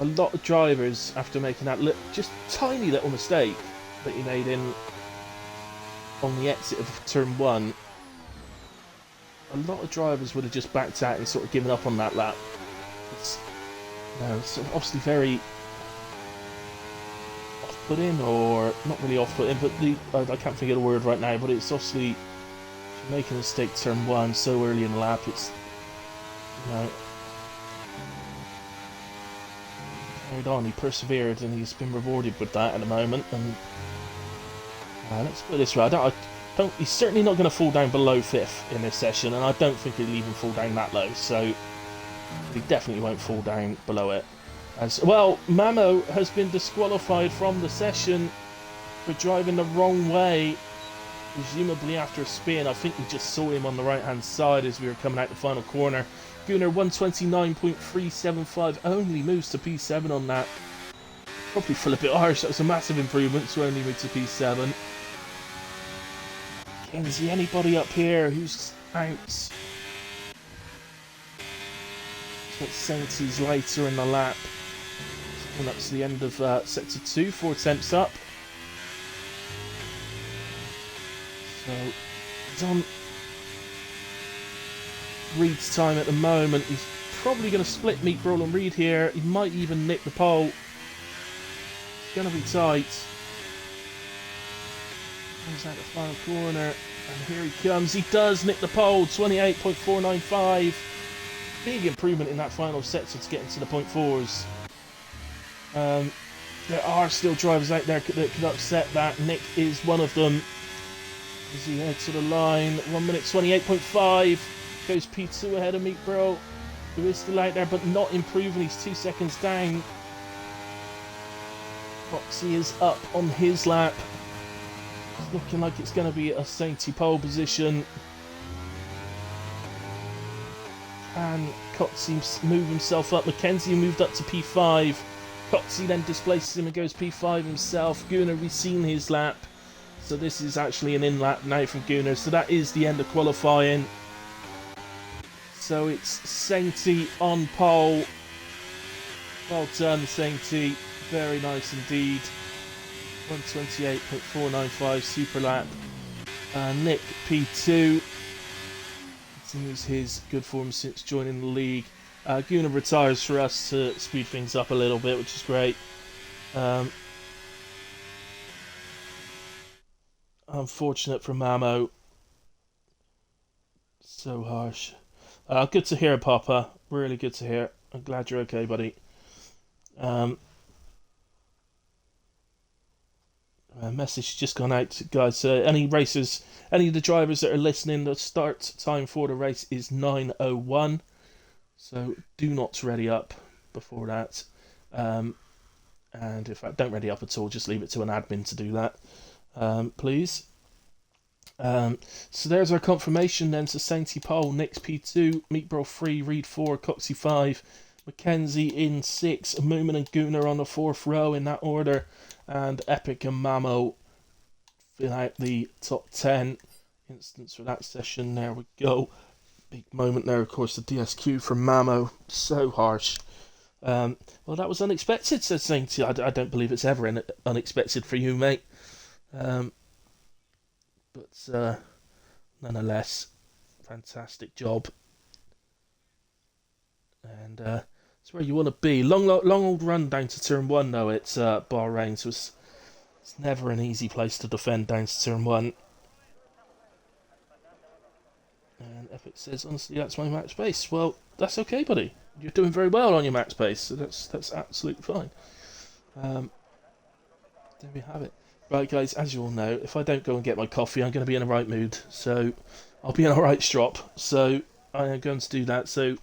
A lot of drivers, after making that just tiny little mistake that he made on the exit of turn 1, a lot of drivers would have just backed out and sort of given up on that lap. It's obviously very off-putting, or not really off-putting, but I can't think of the word right now, but it's obviously, if you're making a mistake turn 1 so early in the lap, it's, you know, carried on, he persevered, and he's been rewarded with that at the moment. And let's put it this way, he's certainly not going to fall down below 5th in this session, and I don't think he'll even fall down that low, so he definitely won't fall down below it. As well, Mamo has been disqualified from the session for driving the wrong way, presumably after a spin. I think we just saw him on the right hand side as we were coming out the final corner. Gunnar 129.375 only moves to P7 on that. Probably feel a bit harsh, that was a massive improvement to only move to P7. Kenzie, anybody up here who's out? Got Sainty's later in the lap. Coming up to the end of sector 2, 4 attempts up. So he's on Reed's time at the moment. He's probably going to split Meat Brawl and Reed here. He might even nick the pole. It's going to be tight. Comes out the final corner, and here he comes. He does nick the pole, 28.495. Big improvement in that final sector to get into the .4s. There are still drivers out there that could upset that. Nick is one of them. As he heads to the line, 1 minute 28.5. Goes P2 ahead of Meat Bro, who is still out there but not improving. He's 2 seconds down. Foxy is up on his lap. It's looking like it's going to be a Sainty pole position. And Cotsy move himself up. Mackenzie moved up to P5. Cotsy then displaces him and goes P5 himself. Gunnar, we've seen his lap. So this is actually an in-lap now from Gunnar. So that is the end of qualifying. So it's Sainty on pole. Well done, Sainty. Very nice indeed. 128.495 super lap. Nick P2 continues his good form since joining the league. Gunnar retires for us to speed things up a little bit, which is great. Unfortunate for Mamo. So harsh. Good to hear, Papa. Really good to hear. I'm glad you're okay, buddy. Message just gone out, guys. Any racers, any of the drivers that are listening, the start time for the race is 9:01. So do not ready up before that. And in fact, don't ready up at all. Just leave it to an admin to do that, please. So there's our confirmation then. So Sainty Pole, Nix P2, Meatbro 3, Reed 4, Coxie 5, Mackenzie in 6, Moomin and Gunnar on the 4th row in that order, and Epic and Mamo fill out the top 10 instance for that session. There we go. Big moment there, of course, the DSQ from Mamo. So harsh. Well, that was unexpected, says Sainty. I don't believe it's ever unexpected for you, mate. But nonetheless, fantastic job. And it's where you want to be. Long old run down to turn 1, though. It's Bahrain, so it's never an easy place to defend down to turn 1. And Epic says, honestly, that's my max pace. Well, that's okay, buddy. You're doing very well on your max pace, so that's absolutely fine. There we have it. Right, guys, as you all know, if I don't go and get my coffee, I'm going to be in a right mood. So I'll be in a right strop. So I am going to do that. So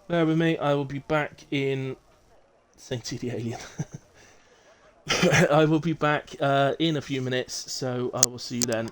bear with me. I will be back in Sainty the Alien. I will be back in a few minutes. So I will see you then.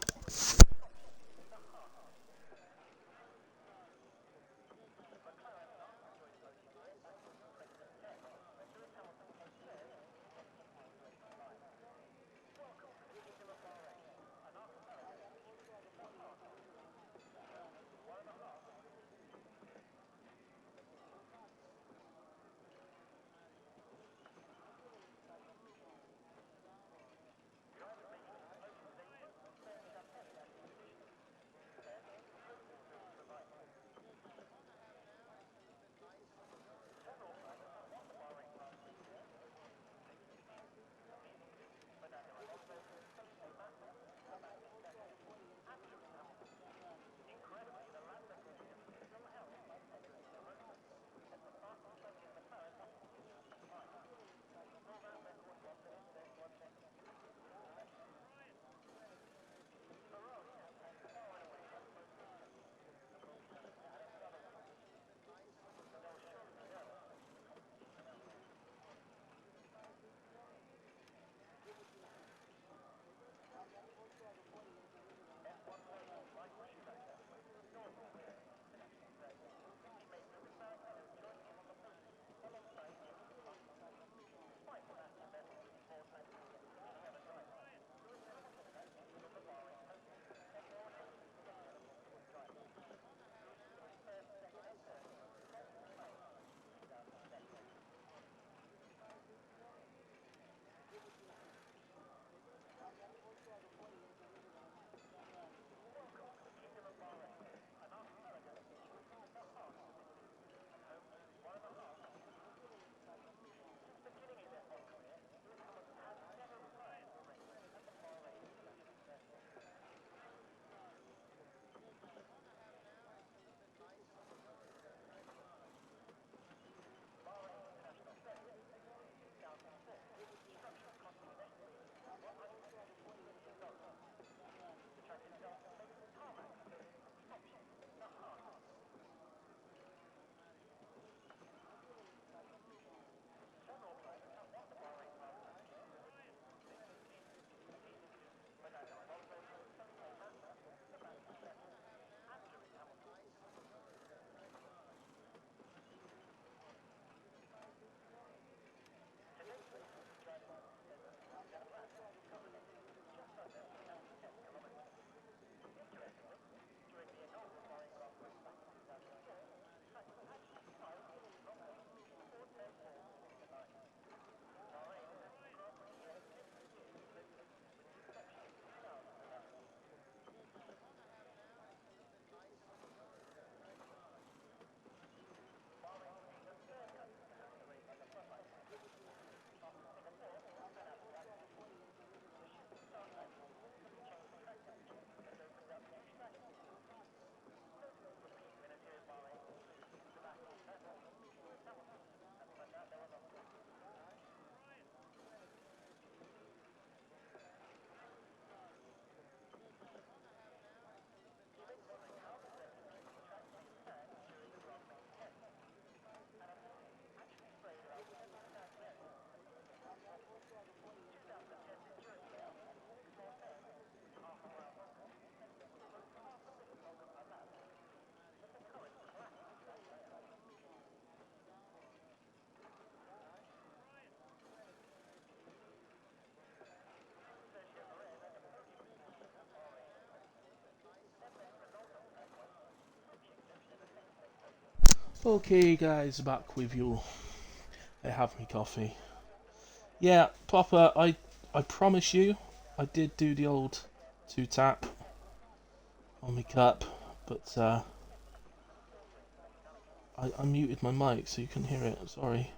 Okay guys, back with you. I have me coffee. Yeah, Papa, I promise you, I did do the old 2-tap on my cup, but I muted my mic so you couldn't hear it, sorry.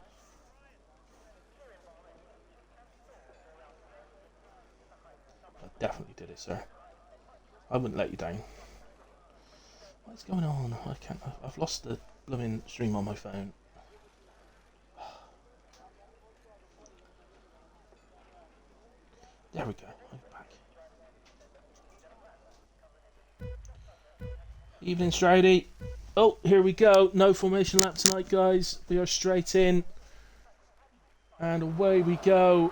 I definitely did it, sir. I wouldn't let you down. What's going on? I've lost the blooming stream on my phone. There we go, I'm back. Evening, Stradey. Oh, here we go. No formation lap tonight, guys. We are straight in. And away we go.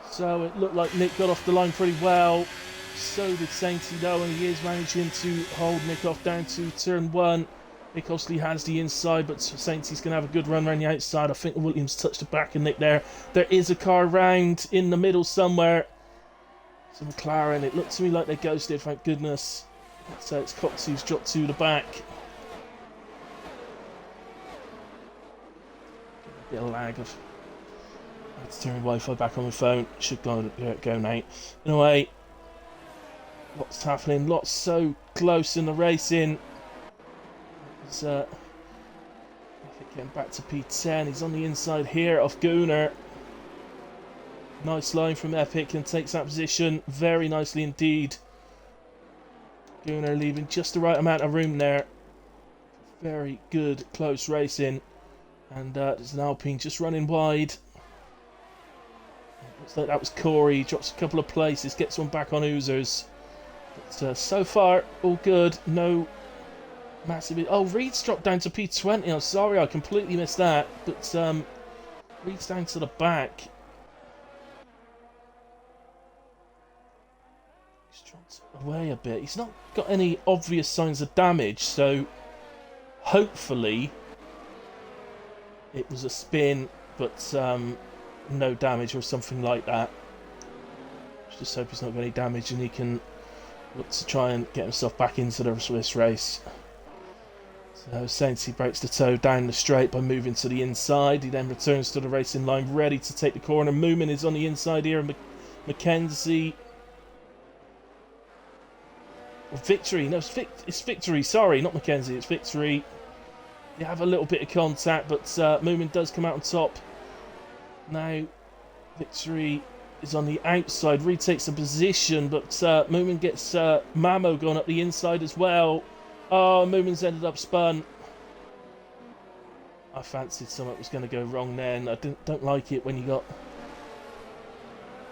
So it looked like Nick got off the line pretty well. So did Sainty though, and he is managing to hold Nick off down to turn 1. Nick obviously has the inside, but Sainty's going to have a good run around the outside. I think Williams touched the back of Nick there. There is a car round in the middle somewhere. So McLaren, it looked to me like they ghosted, thank goodness. So it's Cox who's dropped to the back. A bit of lag of... Let's turn Wi-Fi back on my phone. Should go now. Anyway, what's happening? Lots so close in the racing. It's getting back to P10. He's on the inside here of Gunnar. Nice line from Epic and takes that position very nicely indeed. Gunnar leaving just the right amount of room there. Very good close racing. And there's an Alpine just running wide. Looks like that was Corey. Drops a couple of places, gets one back on Oozers. But so far, all good. No massive... Oh, Reed's dropped down to P20. I'm sorry, I completely missed that. But Reed's down to the back. He's dropped away a bit. He's not got any obvious signs of damage, so hopefully it was a spin, but no damage or something like that. Just hope he's not got any damage and he can look to try and get himself back into the Swiss race. So Sainty breaks the toe down the straight by moving to the inside. He then returns to the racing line, ready to take the corner. Moomin is on the inside here, and Mackenzie... Well, Victory, no, it's Victory, sorry, not Mackenzie, it's Victory. They have a little bit of contact, but Moomin does come out on top. Now, Victory is on the outside, retakes the position, but Moomin gets Mamo going up the inside as well. Oh, Moomin's ended up spun. I fancied something was going to go wrong then. I don't like it when you got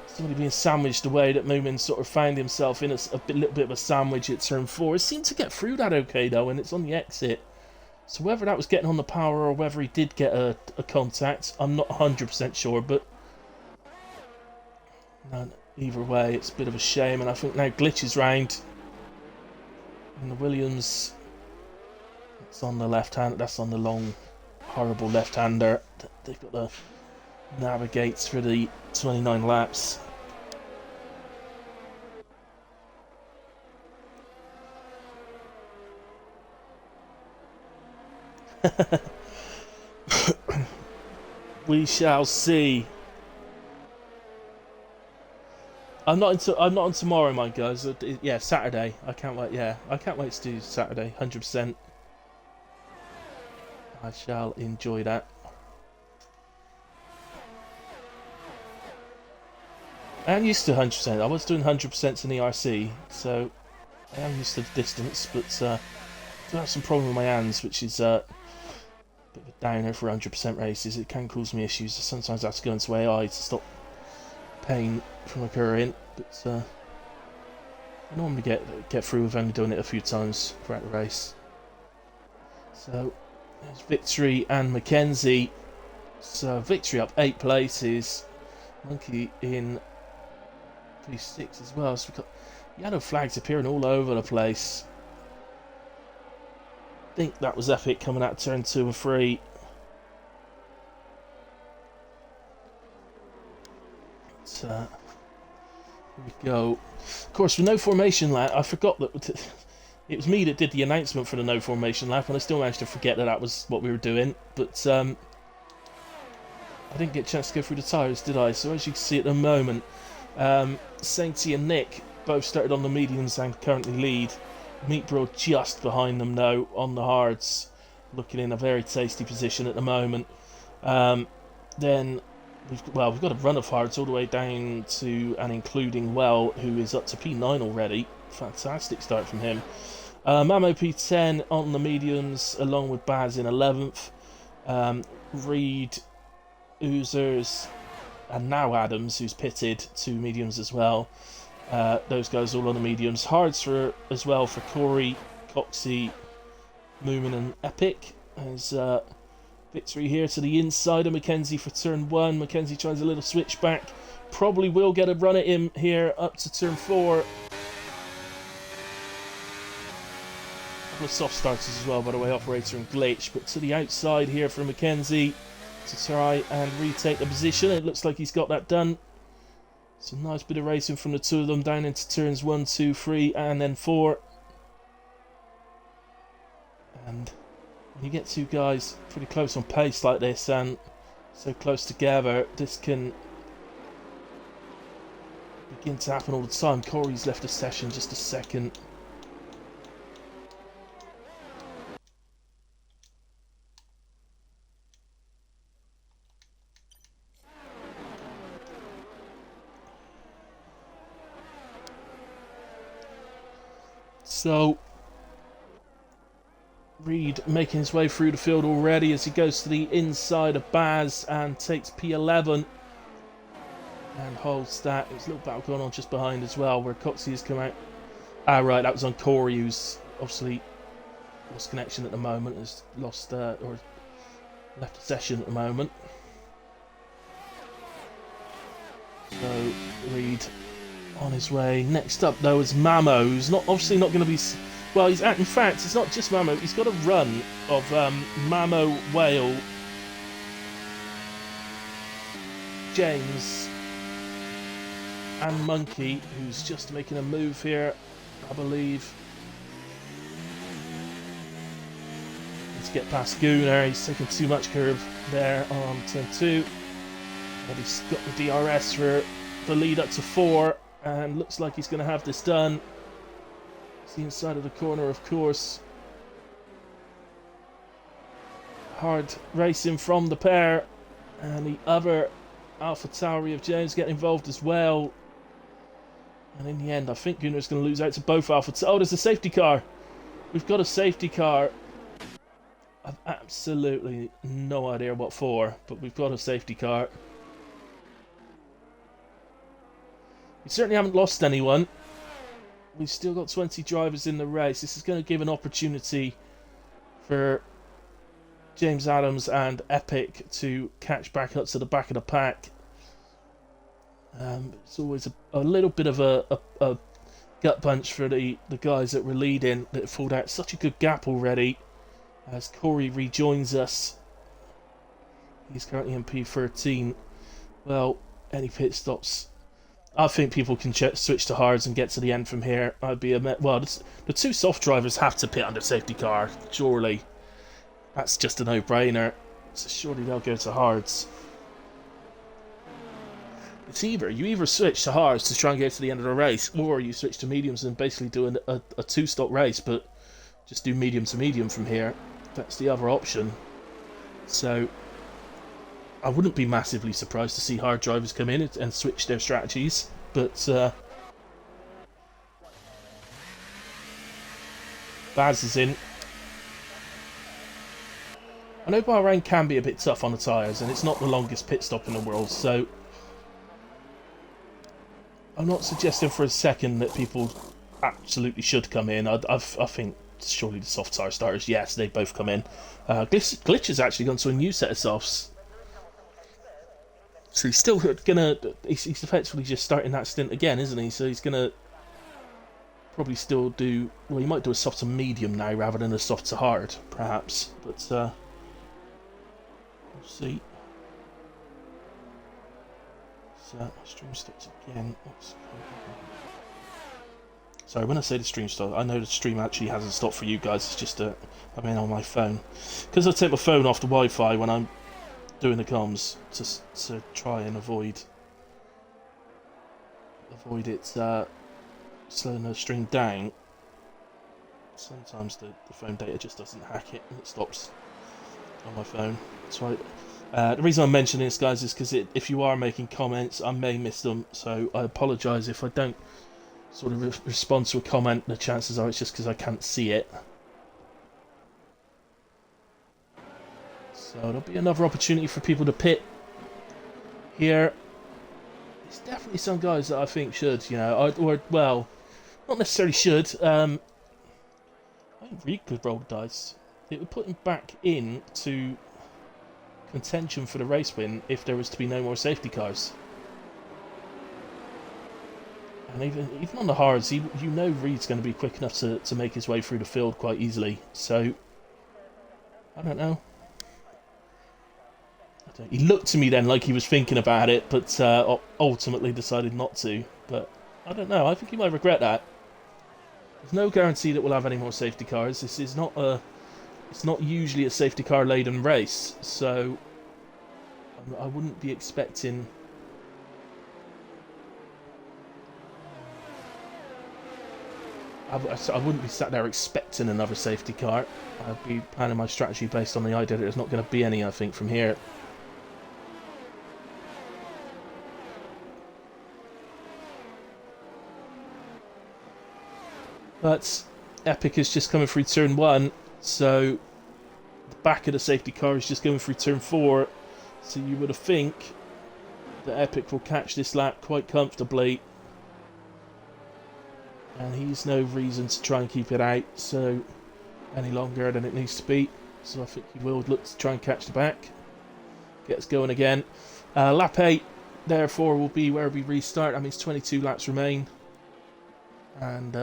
somebody being sandwiched away that Moomin sort of found himself in a little bit of a sandwich at turn 4. It seemed to get through that okay though, and it's on the exit. So whether that was getting on the power or whether he did get a contact, I'm not 100% sure, but no, either way, it's a bit of a shame, and I think now Glitch is round. And the Williams, it's on the left hand, that's on the long, horrible left-hander. They've got to navigate through the 29 laps. We shall see. I'm not on tomorrow, my guys. Yeah, Saturday. I can't wait. Yeah, I can't wait to do Saturday. 100%. I shall enjoy that. I am used to 100%. I was doing 100% in the RC, so I am used to the distance. But I do have some problem with my hands, which is a bit of a downer for 100% races. It can cause me issues. Sometimes I have to go into AI to stop pain from occurring, but I normally get through with only doing it a few times throughout the race. So there's Victory and Mackenzie. So Victory up 8 places, Monkey in P6 as well. So we've got yellow flags appearing all over the place. I think that was Epic coming out turn 2 and 3. Here we go. Of course, with no formation lap, I forgot that It was me that did the announcement for the no formation lap, and I still managed to forget that that was what we were doing. But I didn't get a chance to go through the tyres, did I? So as you can see at the moment, Sainty and Nick both started on the mediums and currently lead. Meatbro just behind them though on the hards, looking in a very tasty position at the moment. Then we've got a run of hards all the way down to and including Well, who is up to P9 already. Fantastic start from him. Mamo P10 on the mediums, along with Baz in 11th. Reed, Oozers, and now Adams, who's pitted, 2 mediums as well. Those guys all on the mediums. Hards as well for Corey, Coxey, Moomin, and Epic. There's victory here to the inside of Mackenzie for turn 1. Mackenzie tries a little switchback. Probably will get a run at him here up to turn 4. Of soft starters as well, by the way, Operator and Glitch, but to the outside here for Mackenzie to try and retake the position. It looks like he's got that done. Some nice bit of racing from the two of them down into turns 1, 2, 3 and then 4. And when you get two guys pretty close on pace like this and so close together, this can begin to happen all the time. Corey's left the session just a second. So, Reed making his way through the field already as he goes to the inside of Baz and takes P11 and holds that. There's a little battle going on just behind as well where Coxey has come out. Ah, right, that was on Corey, who's obviously lost connection at the moment, has lost or left the session at the moment. So, Reed on his way. Next up, though, is Mamo, who's obviously not going to be... Well, in fact, it's not just Mamo. He's got a run of Mamo, Whale, James, and Monkey, who's just making a move here, I believe. Let's get past Gooner. He's taking too much curve there on turn 2. But he's got the DRS for the lead up to 4. And looks like he's going to have this done. It's the inside of the corner, of course. Hard racing from the pair. And the other Alpha Tauri of James getting involved as well. And in the end, I think Gunner's going to lose out to both Alpha Tauri. Oh, there's a safety car. We've got a safety car. I've absolutely no idea what for, but we've got a safety car. We certainly haven't lost anyone. We've still got 20 drivers in the race. This is going to give an opportunity for James Adams and Epic to catch back up to the back of the pack. It's always a little bit of a gut punch for the guys that were leading that have pulled out such a good gap already as Corey rejoins us. He's currently in P13. Well, any pit stops... I think people can switch to hards and get to the end from here. I'd be well, the two soft drivers have to pit under safety car, surely. That's just a no-brainer. So surely they'll go to hards. It's you either switch to hards to try and get to the end of the race, or you switch to mediums and basically do a two-stop race, but just do medium to medium from here. That's the other option. So I wouldn't be massively surprised to see hard drivers come in and switch their strategies, but Baz is in. I know Bahrain can be a bit tough on the tyres, and it's not the longest pit stop in the world, so I'm not suggesting for a second that people absolutely should come in. I think surely the soft tyre starters, yes, they both come in. Glitch has actually gone to a new set of softs. So he's still he's effectively just starting that stint again, isn't he? So he's gonna probably still do, well, he might do a soft to medium now rather than a soft to hard, perhaps. But we'll see. So my stream stops again. Oops. Sorry, when I say the stream stopped, I know the stream actually hasn't stopped for you guys. It's just that I'm in on my phone. Because I take my phone off the Wi-Fi when I'm doing the comms to try and avoid it slowing the stream down. Sometimes the phone data just doesn't hack it and it stops on my phone. That's right. The reason I'm mentioning this, guys, is because if you are making comments, I may miss them. So I apologise if I don't sort of respond to a comment. The chances are it's just because I can't see it. So there'll be another opportunity for people to pit here. There's definitely some guys that I think should, you know, or well, not necessarily should. I think Reed could roll the dice. It would put him back into contention for the race win if there was to be no more safety cars. And even on the hards, you know Reed's going to be quick enough to make his way through the field quite easily. So, I don't know. He looked to me then like he was thinking about it, but ultimately decided not to. But I don't know. I think he might regret that. There's no guarantee that we'll have any more safety cars. This is not a. It's not usually a safety car laden race, so I wouldn't be expecting. I wouldn't be sat there expecting another safety car. I'd be planning my strategy based on the idea that there's not going to be any, I think, from here. But Epic is just coming through turn 1, so the back of the safety car is just going through turn 4. So you would think that Epic will catch this lap quite comfortably. And he's no reason to try and keep it out so any longer than it needs to be. So I think he will look to try and catch the back. Gets going again. Lap 8, therefore, will be where we restart. That means 22 laps remain. And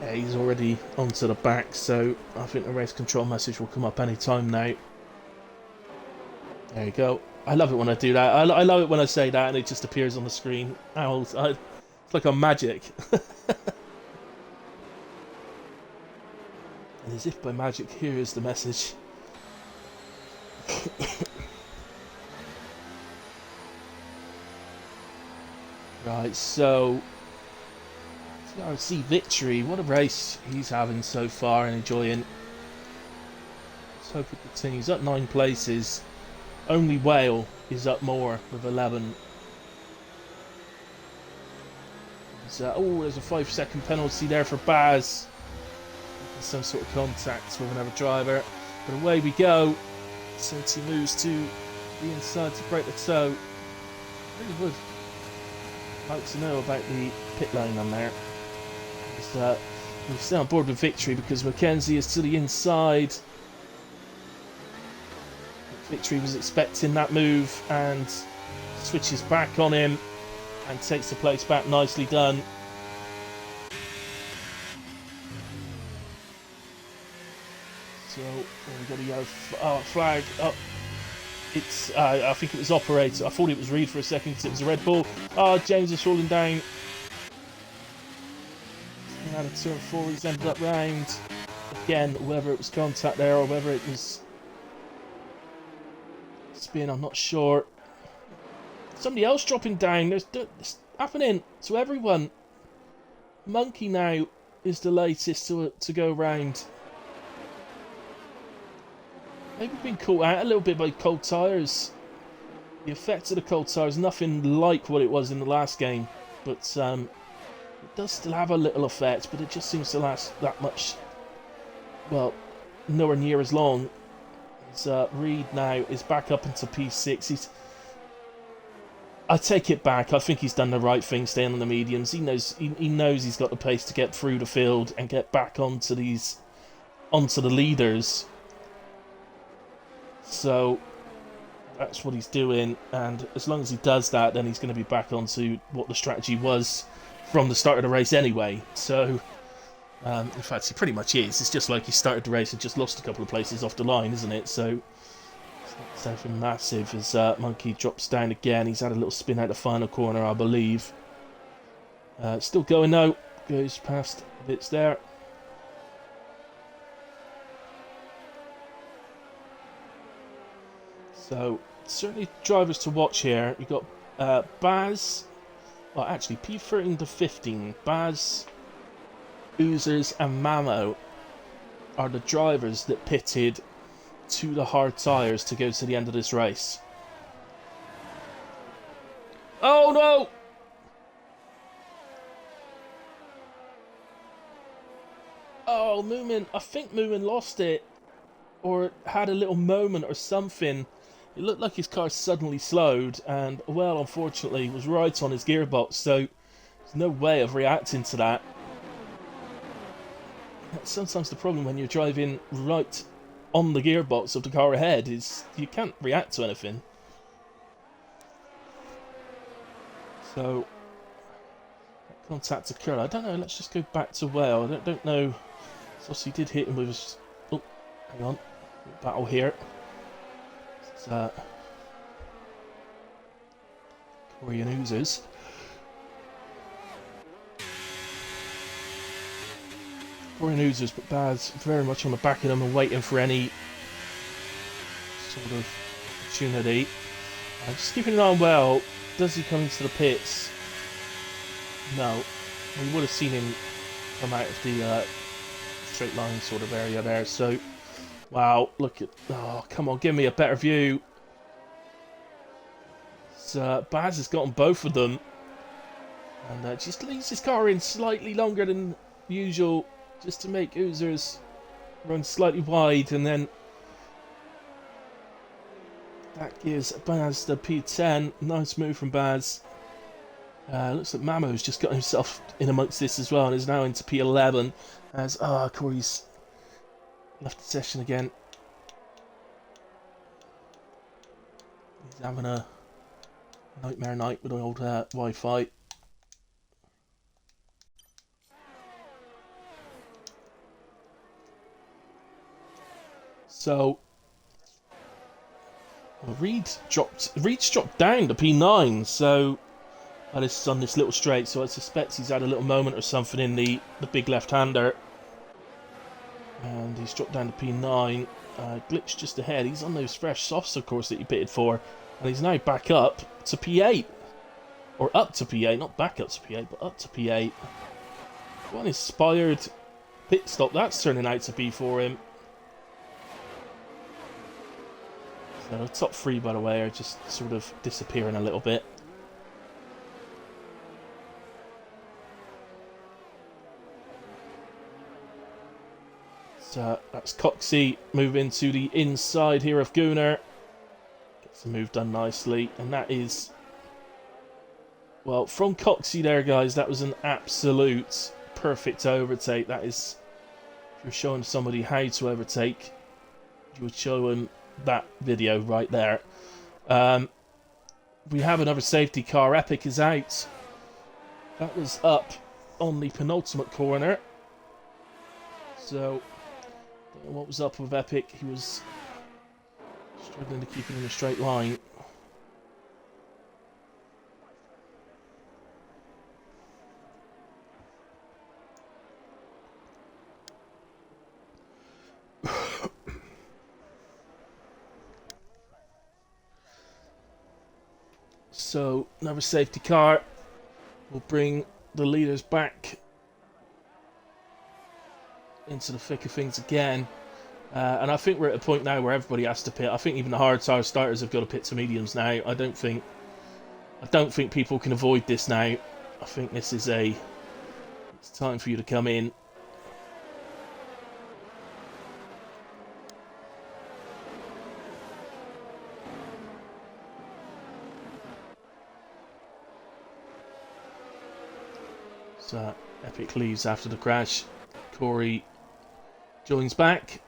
yeah, he's already onto the back, so I think the race control message will come up any time now. There you go. I love it when I do that. I love it when I say that and it just appears on the screen. It's like a magic. And as if by magic, here is the message. Right, so TRC victory. What a race he's having so far and enjoying. Let's hope it continues. Up 9 places. Only Whale is up more with 11. Oh, there's a 5-second penalty there for Baz. Some sort of contact with another driver. But away we go. Since he moves to the inside to break the toe. I really would like to know about the pit lane on there. We're still on board with victory because Mackenzie is to the inside. Victory was expecting that move and switches back on him and takes the place back. Nicely done. So we've got a yellow flag up. It's I think it was operator. I thought it was Reed for a second because it was a Red Bull. James is falling down. Out of turn 4, he's ended up round. Again, whether it was contact there or whether it was spin, I'm not sure. Somebody else dropping down. It's happening to everyone. Monkey now is the latest to go round. Maybe been caught out a little bit by cold tyres. The effect of the cold tyres, nothing like what it was in the last game, but it does still have a little effect, but it just seems to last that much, well, nowhere near as long. Reed now is back up into P6. I take it back. I think he's done the right thing staying on the mediums. He knows he's got the pace to get through the field and get back onto the leaders. So that's what he's doing, and as long as he does that, then he's going to be back onto what the strategy was from the start of the race anyway. So, in fact, he pretty much is. It's just like he started the race and just lost a couple of places off the line, isn't it? So, it's not something massive as Monkey drops down again. He's had a little spin out the final corner, I believe. Still going now. Goes past bits there. So, certainly drivers to watch here. You've got Baz, well actually P13 to 15, Baz, Oozers and Mamo are the drivers that pitted to the hard tyres to go to the end of this race. Oh no! Oh, Moomin, I think Moomin lost it, or had a little moment or something. It looked like his car suddenly slowed, and, well, unfortunately, was right on his gearbox, so there's no way of reacting to that. That's sometimes the problem when you're driving right on the gearbox of the car ahead, is you can't react to anything. So, that contact occurred. I don't know, let's just go back to Whale. I don't know. So he did hit him with his... Oh, hang on. Battle here. It's Korean Oozers. Korean Oozers, but Baz very much on the back of them and waiting for any sort of opportunity. Just keeping an eye on Well. Does he come into the pits? No. We would have seen him come out of the straight line sort of area there. So, wow, look at... Oh, come on, give me a better view. So, Baz has gotten both of them. And just leaves his car in slightly longer than usual, just to make Oozers run slightly wide, and then that gives Baz the P10. Nice move from Baz. Looks like Mamo's just got himself in amongst this as well, and is now into P11 as Corey's left the session again. He's having a nightmare night with old Wi-Fi. So Reed's dropped down to P9, so this is on this little straight, so I suspect he's had a little moment or something in the big left-hander. And he's dropped down to P9. Glitch just ahead. He's on those fresh softs, of course, that he pitted for. And he's now back up to P8. Or up to P8, not back up to P8, but up to P8. What an inspired pit stop that's turning out to be for him. So top three, by the way, are just sort of disappearing a little bit. So that's Coxey moving to the inside here of Gunnar. Gets the move done nicely, and that is, well, from Coxey there, guys, that was an absolute perfect overtake. That is, if you're showing somebody how to overtake, you would show them that video right there. We have another safety car. Epic is out. That was up on the penultimate corner. So, don't know what was up with Epic. He was struggling to keep it in a straight line. So, another safety car will bring the leaders back into the thick of things again. And I think we're at a point now where everybody has to pit. I think even the hard tire starters have got to pit to mediums now. I don't think people can avoid this now. I think this is it's time for you to come in. So Epic leaves after the crash. Corey joins back.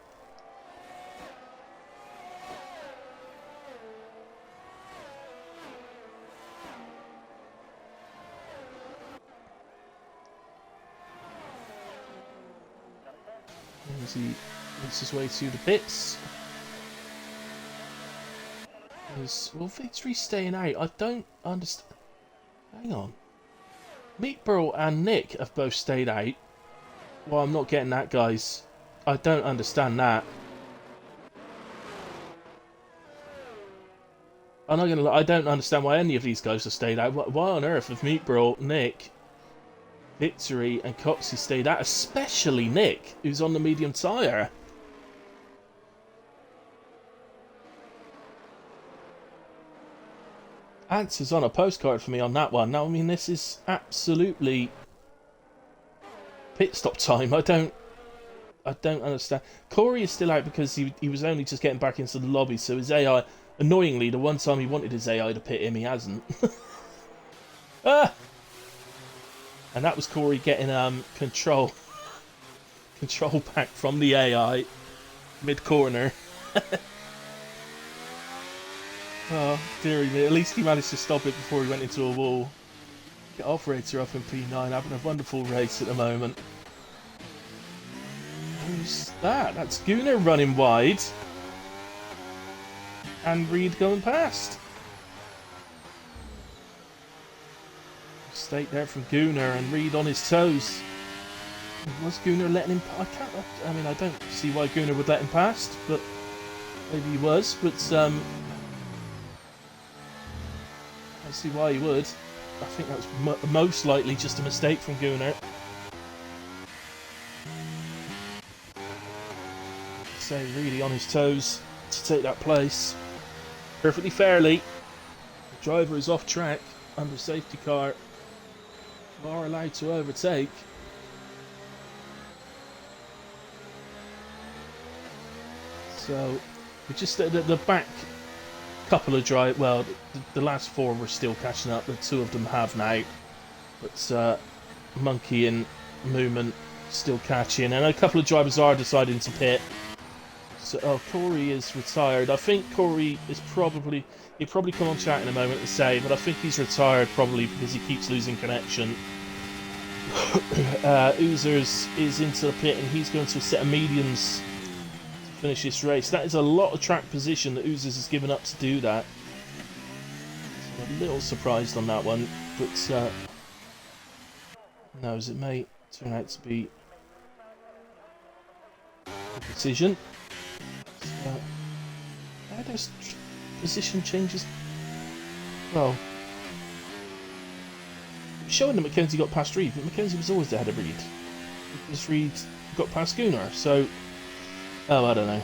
as he makes his way to the pits. Will Victory staying out? I don't understand. Hang on. Meatball and Nick have both stayed out. Well, I'm not getting that, guys. I don't understand that. I'm not gonna lie, I don't understand why any of these guys have stayed out. Why on earth have Meatball, Nick, Victory and Coxie stayed out? Especially Nick, who's on the medium tyre. Answers on a postcard for me on that one. Now, I mean, this is absolutely pit stop time. I don't understand. Corey is still out because he was only just getting back into the lobby, so his AI, annoyingly, the one time he wanted his AI to pit him, he hasn't. Ah! And that was Corey getting control back from the AI mid corner. Oh, dearie me. At least he managed to stop it before he went into a wall. Get operator up in P9, having a wonderful race at the moment. Who's that? That's Gunnar running wide. And Reed going past. Mistake there from Gunnar and Reed on his toes. Was Gunnar letting him... I mean, I don't see why Gunnar would let him past, but maybe he was. But, I see why he would. I think that was most likely just a mistake from Gunnar. So really on his toes to take that place. Perfectly fairly. The driver is off track under safety car. You are allowed to overtake. So we just at the back couple of the last four were still catching up. The two of them have now, but Monkey and Moomin still catching, and a couple of drivers are deciding to pit. So Corey is retired. I think Corey is he'll probably come on chat in a moment to say, but I think he's retired probably because he keeps losing connection. Oozers is into the pit and he's going to a set of mediums finish this race. That is a lot of track position that Oozers has given up to do that. So I'm a little surprised on that one, but no, as it may turn out to be a decision. So, are those position changes? Well, showing that Mackenzie got past Reed, but Mackenzie was always ahead of Reed because Reed got past Gunnar, so oh, I don't know.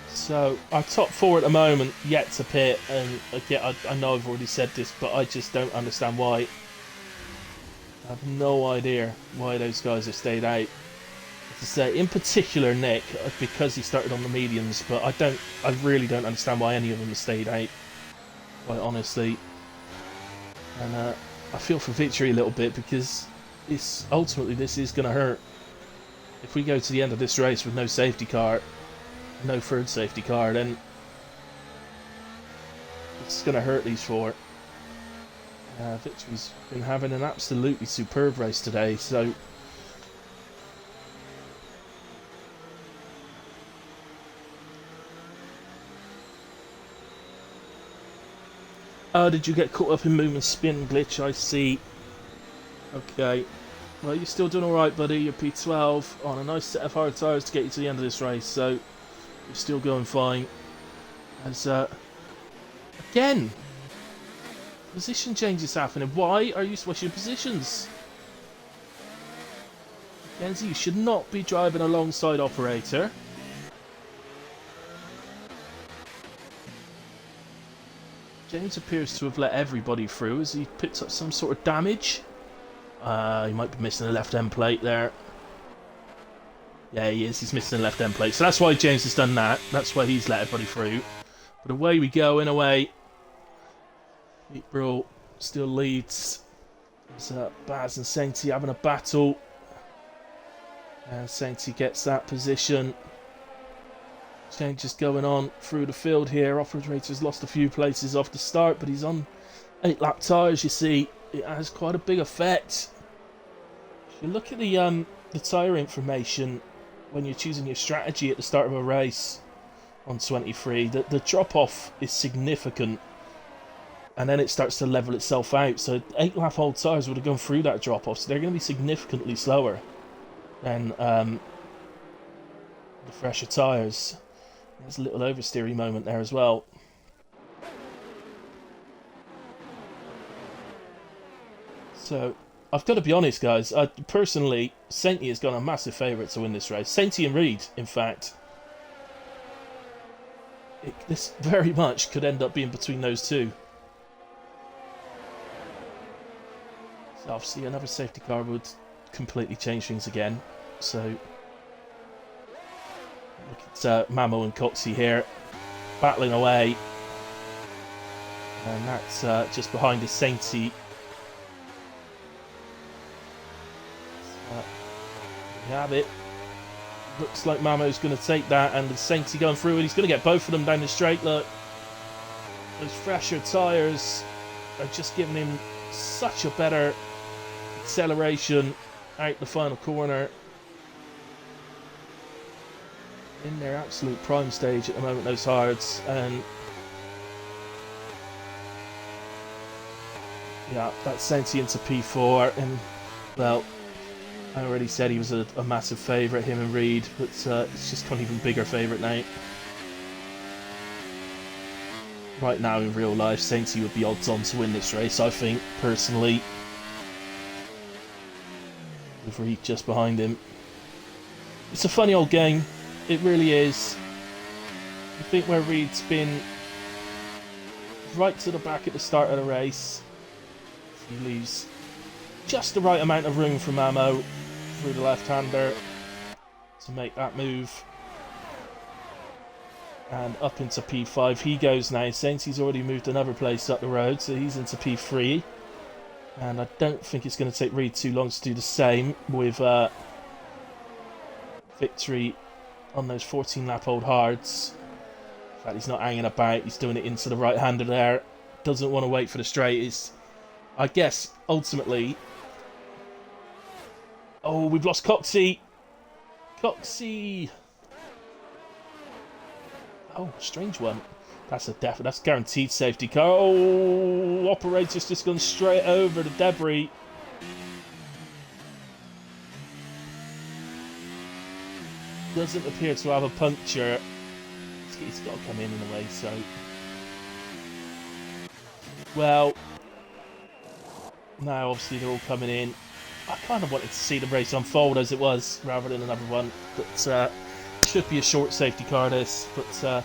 So, our top four at the moment yet to pit, and again, I know I've already said this, but I just don't understand why. I have no idea why those guys have stayed out. To say, in particular Nick, because he started on the mediums, but I really don't understand why any of them have stayed out, quite honestly. And I feel for Victory a little bit because ultimately this is going to hurt. If we go to the end of this race with no safety car, no third safety car, then it's going to hurt these four. Victory's been having an absolutely superb race today, so did you get caught up in movement spin glitch? I see. Okay. Well, you're still doing alright, buddy. You're P12 on a nice set of hard tyres to get you to the end of this race, so you're still going fine. As, again, position changes happening. Why are you switching positions? Mackenzie, you should not be driving alongside operator. James appears to have let everybody through as he picks up some sort of damage. He might be missing a left end plate there. Yeah, he is. He's missing a left end plate. So that's why James has done that. That's why he's let everybody through. But away we go, in a way. Meatball still leads. There's Baz and Sainty having a battle. And Sainty gets that position. Changes going on through the field here. Operator's lost a few places off the start, but he's on 8-lap tyres, you see. it has quite a big effect. If you look at the tyre information when you're choosing your strategy at the start of a race on 23, the drop off is significant, and then it starts to level itself out. So 8 lap old tyres would have gone through that drop off, so they're going to be significantly slower than the fresher tyres. There's a little oversteery moment there as well. So I've got to be honest, guys. Personally, Sainty has gone a massive favourite to win this race. Sainty and Reed, in fact. This very much could end up being between those two. So obviously another safety car would completely change things again. So look at Mamo and Coxey here, battling away. And that's just behind is Sainty. You have it. Looks like Mamo's going to take that, and the Sainty going through, and he's going to get both of them down the straight. Look, those fresher tyres are just giving him such a better acceleration out the final corner. In their absolute prime stage at the moment, those hards, and yeah, that's Sainty into P4, and well, I already said he was a massive favourite, him and Reed, but it's just got an even bigger favourite now. Right now in real life, Sainty would be odds on to win this race, I think, personally. With Reed just behind him. It's a funny old game, it really is. I think where Reed's been right to the back at the start of the race, he leaves just the right amount of room for Mamo through the left-hander to make that move. And up into P5 he goes now. Sainty's already moved another place up the road, so he's into P3. And I don't think it's going to take Reed too long to do the same with victory on those 14-lap-old hards. In fact, he's not hanging about. He's doing it into the right-hander there. Doesn't want to wait for the straight. I guess, ultimately... Oh, we've lost Coxey. Coxey. Oh, strange one. That's a that's guaranteed safety car. Oh, operator's just gone straight over the debris. Doesn't appear to have a puncture. He's got to come in a way, so... Well, now obviously they're all coming in. I kind of wanted to see the race unfold as it was, rather than another one. But should be a short safety car, this. But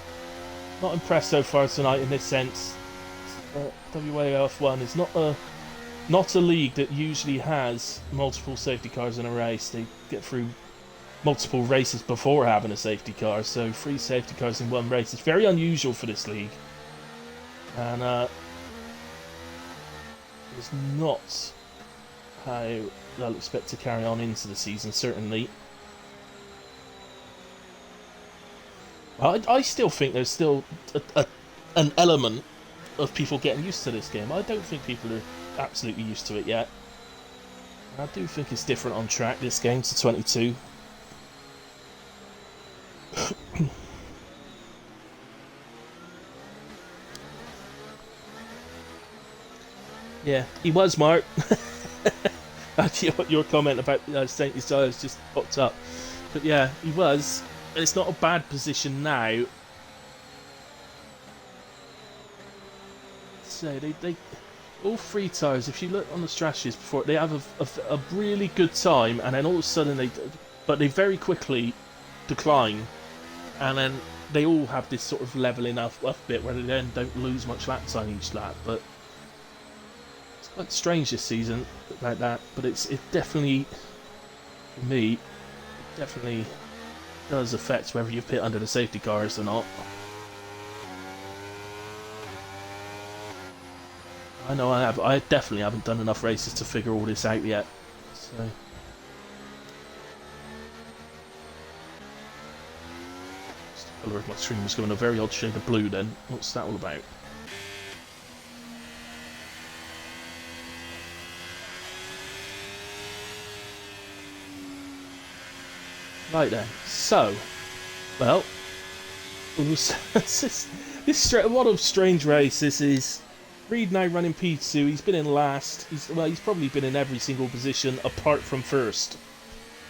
not impressed so far tonight in this sense. WAOF1 is not a league that usually has multiple safety cars in a race. They get through multiple races before having a safety car, so 3 safety cars in one race is very unusual for this league. And it's not how they'll expect to carry on into the season, certainly. I still think there's still an element of people getting used to this game. I don't think people are absolutely used to it yet. I do think it's different on track, this game, to 22. Yeah, he was, Mark. Your comment about Sainty's tyres just popped up. But yeah, he was. It's not a bad position now. So they all 3 tyres, if you look on the strategies before, they have a really good time, and then all of a sudden they very quickly decline, and then they all have this sort of leveling up bit where they then don't lose much lap time each lap. But it's quite strange this season about that. But it definitely, for me, it definitely does affect whether you pit under the safety cars or not. I know I definitely haven't done enough races to figure all this out yet. So the colour of my stream was going a very odd shade of blue then. What's that all about? Right then, so, well, this what a strange race this is. Reed now running P2, he's been in last, he's probably been in every single position apart from first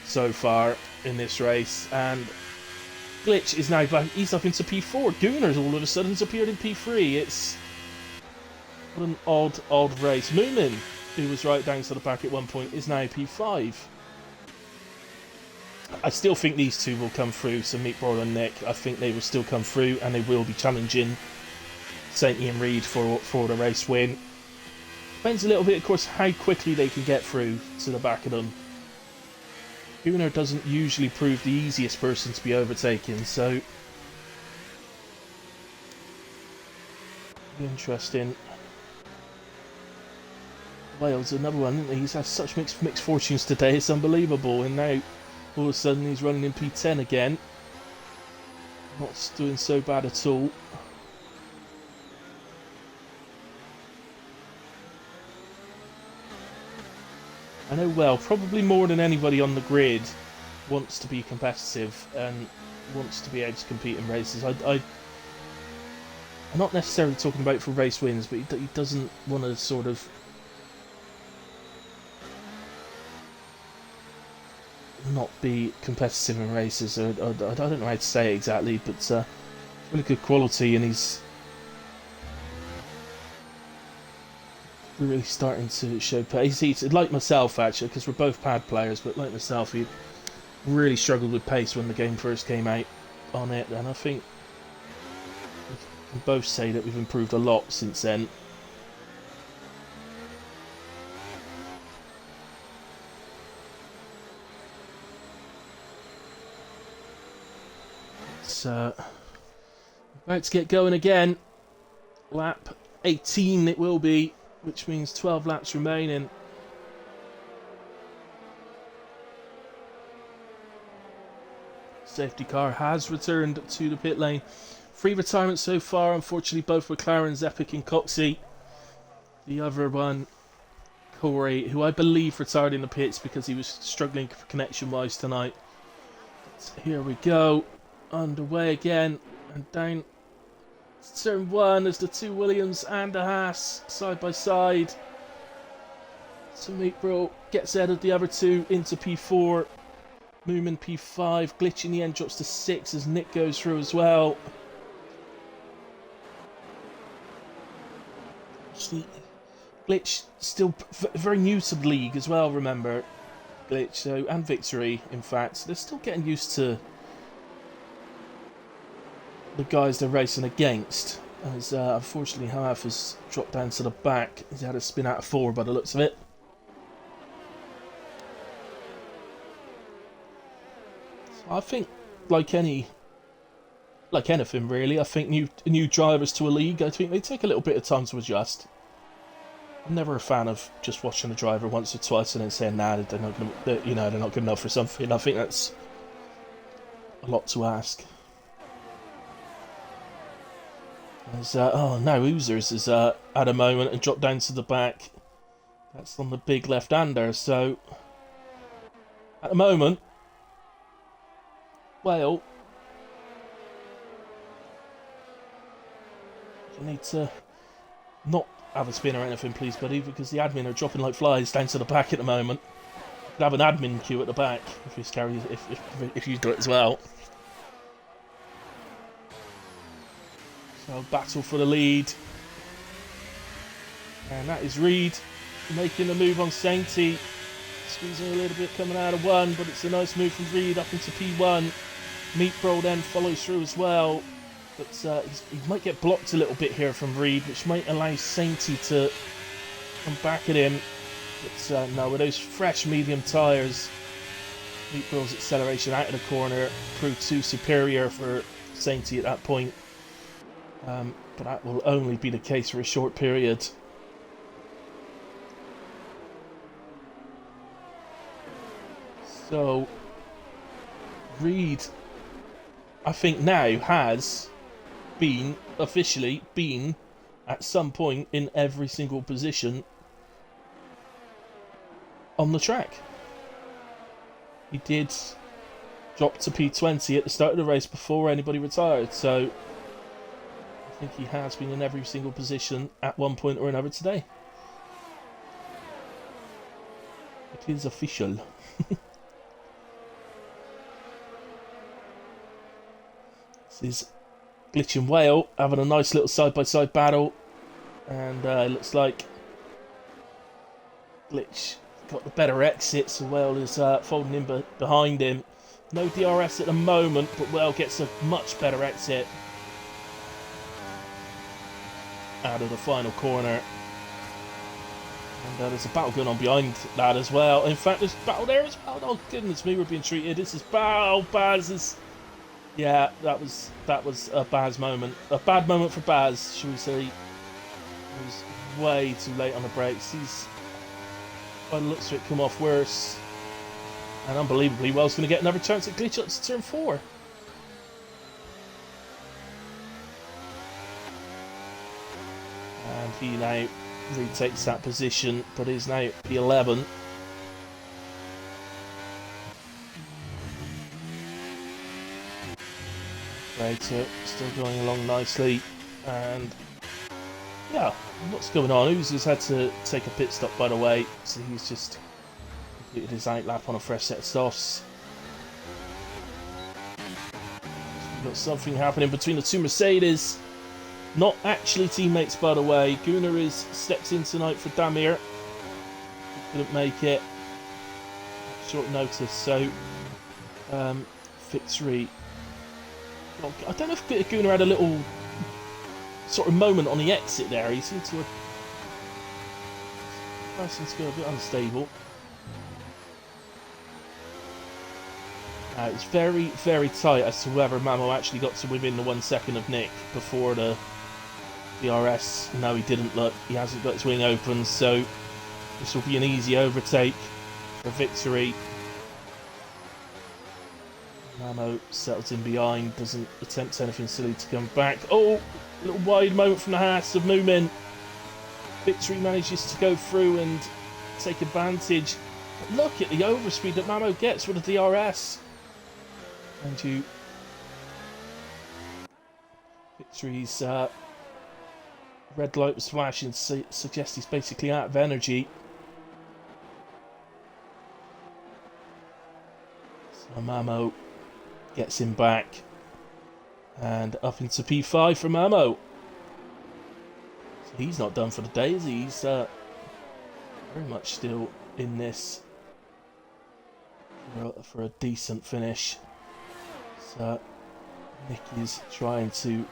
so far in this race, and Glitch is now back, he's up into P4, Gooner's all of a sudden has appeared in P3, it's what an odd race. Moomin, who was right down to the back at one point, is now P5. I still think these two will come through, so Meatball and Nick, I think they will still come through and they will be challenging Sainty and Reed for the race win. Depends a little bit, of course, how quickly they can get through to the back of them. Gooner doesn't usually prove the easiest person to be overtaken, so interesting. Wales, another one, isn't he? He's had such mixed fortunes today, it's unbelievable, and now all of a sudden he's running in P10 again. Not doing so bad at all. I know well, probably more than anybody on the grid wants to be competitive and wants to be able to compete in races. I'm not necessarily talking about for race wins, but he doesn't want to sort of not be competitive in races. I don't know how to say it exactly, but really good quality, and he's really starting to show pace. He's like myself, actually, because we're both pad players, but like myself, he really struggled with pace when the game first came out on it, and I think we can both say that we've improved a lot since then. It's about to get going again. Lap 18 it will be, which means 12 laps remaining. Safety car has returned to the pit lane. 3 retirements so far, unfortunately both McLarens, Epic and Coxey. The other one, Corey, who I believe retired in the pits because he was struggling connection wise tonight. But here we go, underway again, and down turn 1 as the 2 Williams and a Haas side by side. So Meatbro gets ahead of the other 2 into P4. Moomin P5. Glitch in the end drops to 6 as Nick goes through as well. Glitch still very new to the league as well, remember. Glitch, so, and Victory, in fact. They're still getting used to the guys they're racing against, as unfortunately Haaf has dropped down to the back. He's had a spin out of 4 by the looks of it. So I think, like anything really, I think new drivers to a league, I think they take a little bit of time to adjust. I'm never a fan of just watching a driver once or twice and then saying, nah, they're not good enough for something. I think that's a lot to ask. As, oh no, Oozers is at a moment and dropped down to the back. That's on the big left-hander, so at the moment, well, you need to not have a spin or anything, please, buddy, because the admin are dropping like flies down to the back at the moment. You could have an admin queue at the back if you do it as well. So battle for the lead, and that is Reed making the move on Sainty, squeezing a little bit coming out of 1, but it's a nice move from Reed up into P1. Meatbro then follows through as well, but he might get blocked a little bit here from Reed, which might allow Sainty to come back at him. But no, with those fresh medium tyres, Meatbro's acceleration out of the corner proved too superior for Sainty at that point. But that will only be the case for a short period. So Reed, I think now has officially been at some point in every single position on the track. He did dropped to P20 at the start of the race before anybody retired, so I think he has been in every single position at one point or another today. It is official. This is Glitch and Whale having a nice little side-by-side battle, and it looks like Glitch got the better exit, so Whale is folding in behind him. No DRS at the moment, but Whale gets a much better exit out of the final corner. And there's a battle going on behind that as well. In fact, there's a battle there as well. Oh goodness me, we're being treated. This is Baz is... Yeah, that was a Baz moment. A bad moment for Baz, shall we say. He was way too late on the brakes. He's, by the looks of it, come off worse. And unbelievably, Well's going to get another chance at Glitch up to turn 4. And he now retakes that position, but is now P11. Operator still going along nicely, and yeah, what's going on? Oozer's had to take a pit stop, by the way, so he's just completed his outlap on a fresh set of softs. We've got something happening between the two Mercedes. Not actually teammates, by the way. Gunnar is stepped in tonight for Damir. Couldn't make it. Short notice, so victory. Well, I don't know if Gunnar had a little sort of moment on the exit there. He seemed to go a bit unstable. It's very, very tight as to whether Mamo actually got to within the 1 second of Nick before the DRS. No, he didn't. Look, he hasn't got his wing open, so this will be an easy overtake for victory. Mamo settles in behind, doesn't attempt anything silly to come back. Oh, a little wide moment from the Haas of Moomin. Victory manages to go through and take advantage. But look at the overspeed that Mamo gets with the DRS. And you... Victory's red light was flashing, suggests he's basically out of energy. So Mamo gets him back, and up into P5 for Mamo. So he's not done for the day, is he? He's very much still in this for a decent finish. So Nick is trying to...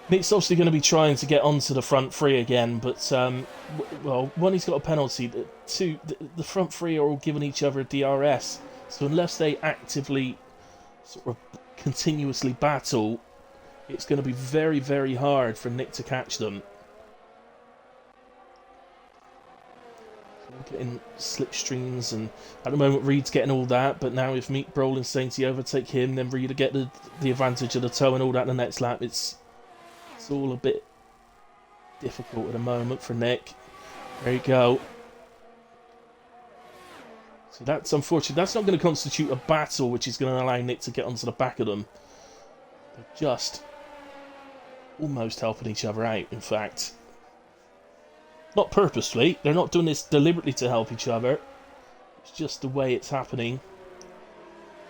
Nick's obviously going to be trying to get onto the front three again, but well, one, he's got a penalty. Two, the front three are all giving each other a DRS, so unless they actively sort of continuously battle, it's going to be very, very hard for Nick to catch them. So we're getting slipstreams, and at the moment Reed's getting all that, but now if Meat Brolin saying to overtake him, then Reed to get the advantage of the toe and all that in the next lap, it's all a bit difficult at the moment for Nick. There you go. So that's unfortunate. That's not going to constitute a battle, which is going to allow Nick to get onto the back of them. They're just almost helping each other out, in fact. Not purposely. They're not doing this deliberately to help each other. It's just the way it's happening.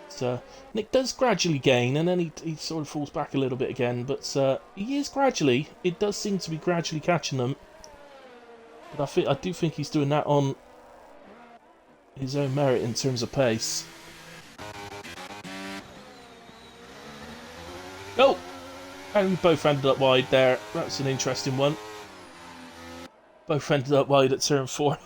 So Nick does gradually gain, and then he sort of falls back a little bit again. But he is gradually. It does seem to be gradually catching them. But I do think he's doing that on his own merit in terms of pace. Oh! And we both ended up wide there. That's an interesting one. Both ended up wide at turn 4.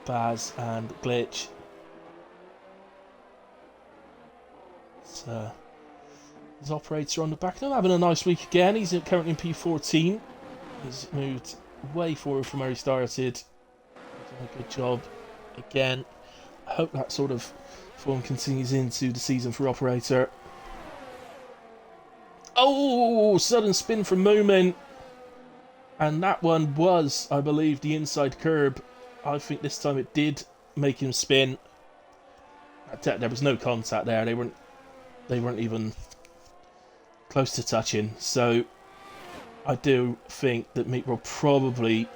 Baz and Glitch. So, his operator on the back now having a nice week again. He's currently in P14. He's moved way forward from where he started. He's done a good job again. I hope that sort of form continues into the season for operator. Oh, sudden spin from Moomin, and that one was, I believe, the inside curb. I think this time it did make him spin. There was no contact there. They weren't even close to touching. So I do think that Meatball probably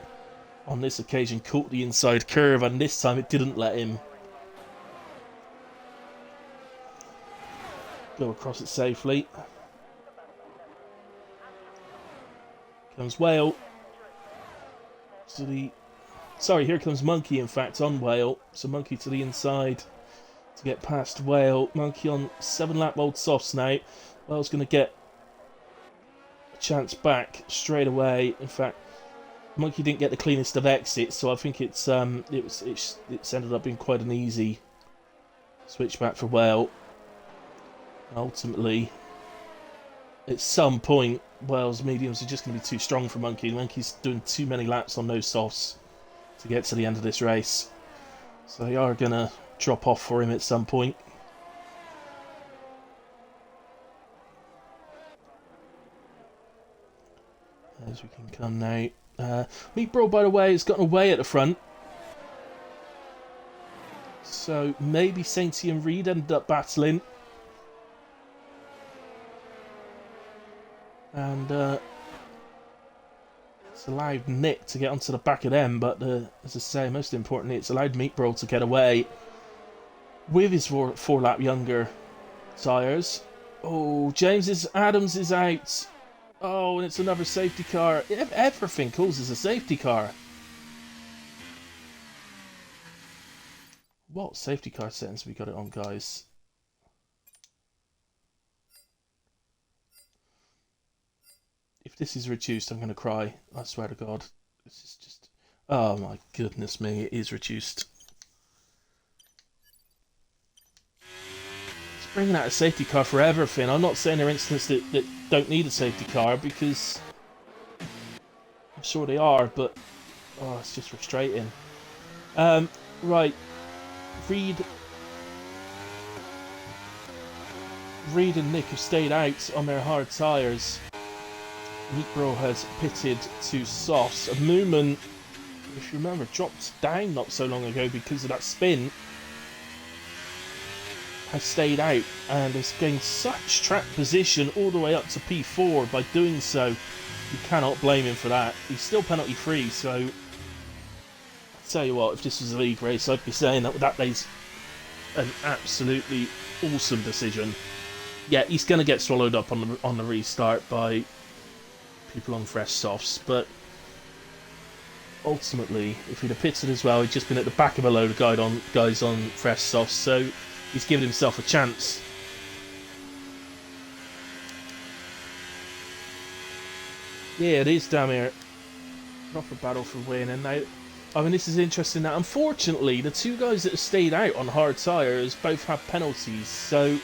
on this occasion caught the inside curve, and this time it didn't let him go across it safely. Comes Whale to the... Sorry, here comes Monkey, in fact, on Whale. So Monkey to the inside to get past Whale. Monkey on 7-lap old softs now. Whale's going to get a chance back straight away. In fact, Monkey didn't get the cleanest of exits, so I think it's ended up being quite an easy switchback for Whale. Ultimately, at some point, Whale's mediums are just going to be too strong for Monkey. Monkey's doing too many laps on those softs to get to the end of this race. So they are going to drop off for him at some point. As we can come now. Meatball, by the way, has gotten away at the front. So maybe Sainty and Reed ended up battling. And it's allowed Nick to get onto the back of them, but as I say, most importantly, it's allowed Meatball to get away with his four-lap younger tyres. Oh, Adams is out. Oh, and it's another safety car. Everything causes a safety car. What safety car settings have we got it on, guys? If this is reduced, I'm going to cry. I swear to God. This is just... Oh my goodness me, it is reduced. It's bringing out a safety car for everything. I'm not saying there are instances that don't need a safety car, because I'm sure they are, but... Oh, it's just frustrating. Right. Reed and Nick have stayed out on their hard tyres. Meatball has pitted to softs. And Moomin, if you remember, dropped down not so long ago because of that spin. Has stayed out and has gained such track position all the way up to P4 by doing so. You cannot blame him for that. He's still penalty free, so I'll tell you what, if this was a league race, I'd be saying that is an absolutely awesome decision. Yeah, he's going to get swallowed up on the restart by people on fresh softs, but ultimately, if he'd have pitted as well, he'd just been at the back of a load of guys on fresh softs, so he's given himself a chance. Yeah, it is, Damir. Proper battle for win, and now, I mean, this is interesting now. Unfortunately, the two guys that have stayed out on hard tyres both have penalties, so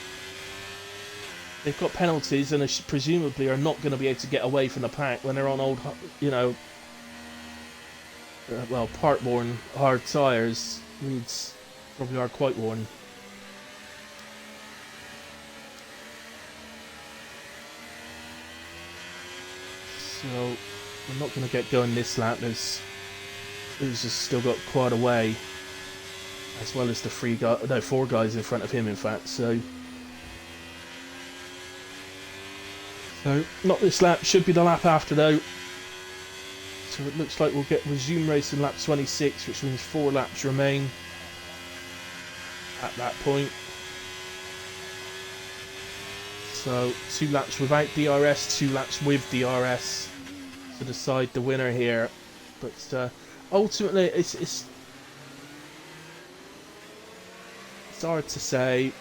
they've got penalties and presumably are not going to be able to get away from the pack when they're on old, part-worn hard tyres. Reeds probably are quite worn. So we're not going to get going this lap. There's still got quite a way, as well as the four guys in front of him, in fact. So not this lap, should be the lap after though. So it looks like we'll resume racing lap 26, which means 4 laps remain at that point. So 2 laps without DRS, 2 laps with DRS to decide the winner here. But ultimately, it's hard to say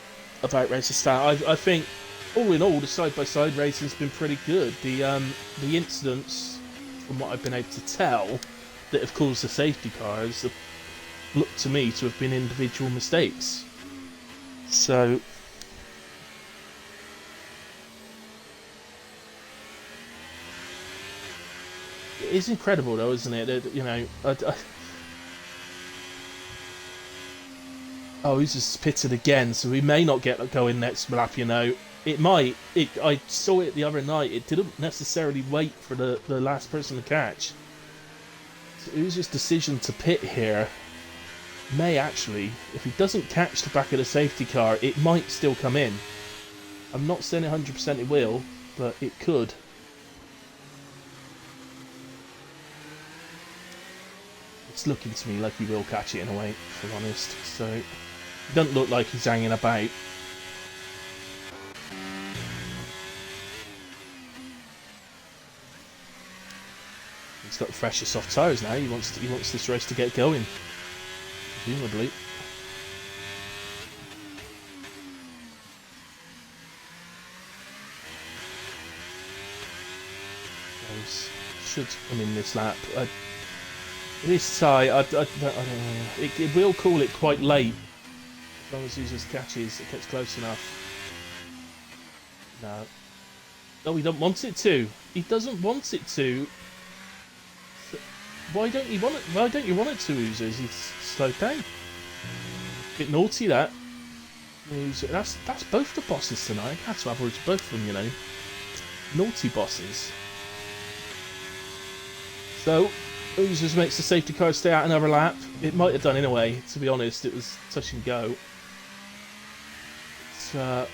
about race start. I think, all in all, the side-by-side racing's been pretty good. The incidents, from what I've been able to tell, that have caused the safety cars look to me to have been individual mistakes. So it is incredible, though, isn't it? Oh, he's just pitted again, so we may not get going next lap, It might. I saw it the other night. It didn't necessarily wait for the last person to catch. So it was his decision to pit here may actually, if he doesn't catch the back of the safety car, it might still come in. I'm not saying 100% it will, but it could. It's looking to me like he will catch it in a way, if I'm honest. So, it doesn't look like he's hanging about. He's got fresher soft tyres now. He wants this race to get going, presumably. Should, I mean, this lap. It is tight. I don't know. It will call it quite late. As long as he just catches, it gets close enough. No. No, he don't want it to. He doesn't want it to. Why don't you want it? Why don't you want it to, Oozers? He's slowed down. Bit naughty, that. That's both the bosses tonight. I had to have words with both of them, you know. Naughty bosses. So, Oozers makes the safety car stay out another lap. It might have done in a way, to be honest. It was touch and go. But,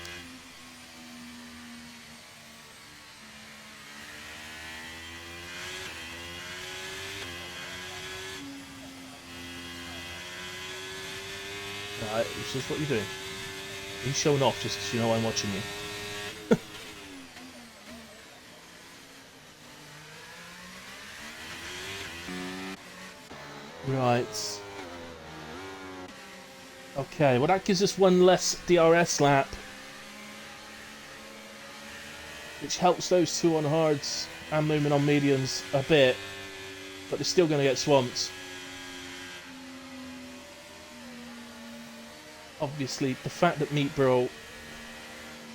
right, it's just what you're doing. You're showing off just because you know I'm watching you. Right. Okay, well that gives us one less DRS lap. Which helps those two on hards and moving on mediums a bit. But they're still going to get swamped. Obviously, the fact that Meat Bro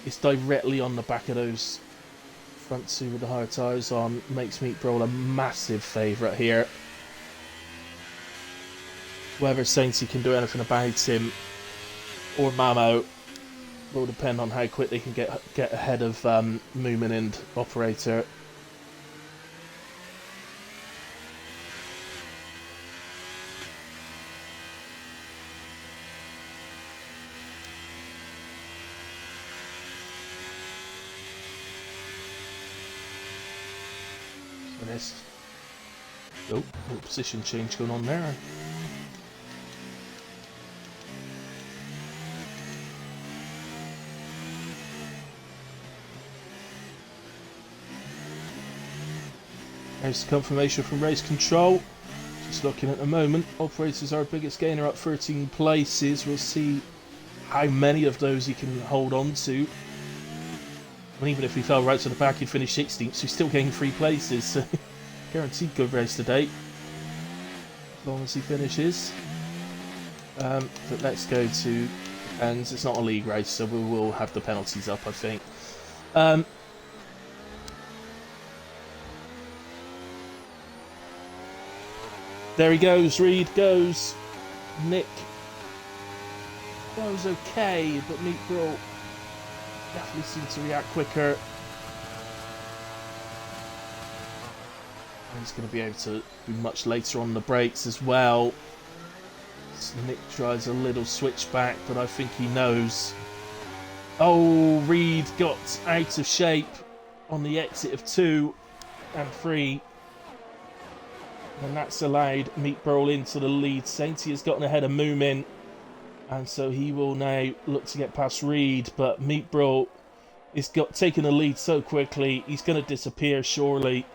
is directly on the back of those front two with the hard tyres on makes Meat Bro a massive favourite here. Whether Sainty can do anything about him or Mamo will depend on how quick they can get ahead of Moomin and Operator. So this. Oh, little position change going on there. There's the confirmation from race control. Just looking at the moment, Operator's our biggest gainer, up 13 places. We'll see how many of those he can hold on to. And even if he fell right to the back, he'd finish 16th, so he's still getting 3 places. So guaranteed good race today, as long as he finishes. But let's go to, and it's not a league race, so we will have the penalties up, I think. There he goes, Reed goes, Nick goes okay, but Meat Bro definitely seems to react quicker. And he's going to be able to be much later on the brakes as well. So Nick tries a little switchback, but I think he knows. Oh, Reed got out of shape on the exit of 2 and 3. And that's allowed Meat Bro into the lead. Sainty has gotten ahead of Moomin, and so he will now look to get past Reed. But Meat Bro is taking the lead so quickly, he's going to disappear surely.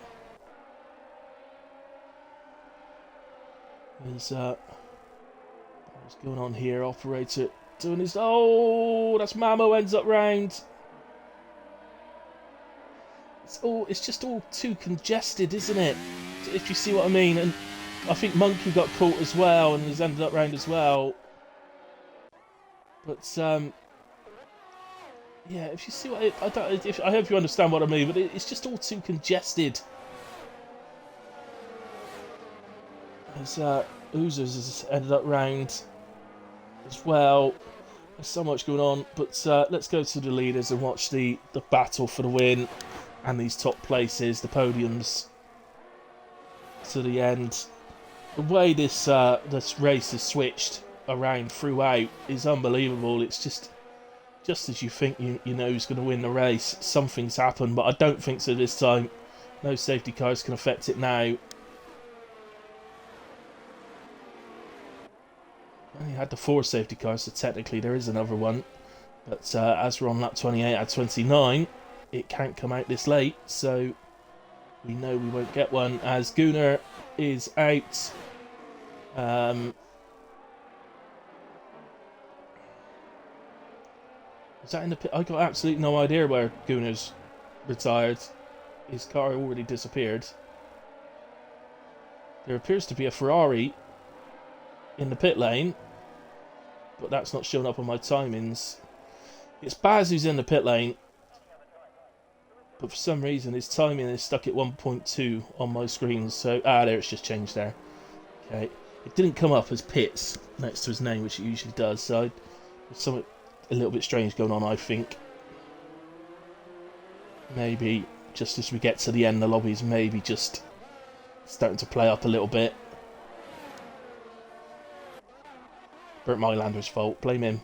What's going on here? Operator doing his... Oh, that's Mamo ends up round. It's just all too congested, isn't it? If you see what I mean. And I think Monkey got caught as well and has ended up round as well. But yeah, if you see what I hope you understand what I mean. But it's just all too congested. As Oozers has ended up round as well. There's so much going on. But let's go to the leaders and watch the battle for the win and these top places, the podiums, to the end. The way this race has switched around throughout is unbelievable. It's just as you think you know who's going to win the race, something's happened, but I don't think so this time. No safety cars can affect it now. I only had the 4 safety cars, so technically there is another one. But as we're on lap 28 at 29, it can't come out this late, so we know we won't get one as Gunnar is out. Is that in the pit? I got absolutely no idea where Gunnar's retired. His car already disappeared. There appears to be a Ferrari in the pit lane, but that's not showing up on my timings. It's Baz who's in the pit lane, but for some reason his timing is stuck at 1.2 on my screen. So there, it's just changed there. Okay, it didn't come up as Pitts next to his name, which it usually does. So there's something a little bit strange going on, I think. Maybe just as we get to the end, the lobby's maybe just starting to play up a little bit. Bert Mylander's fault. Blame him.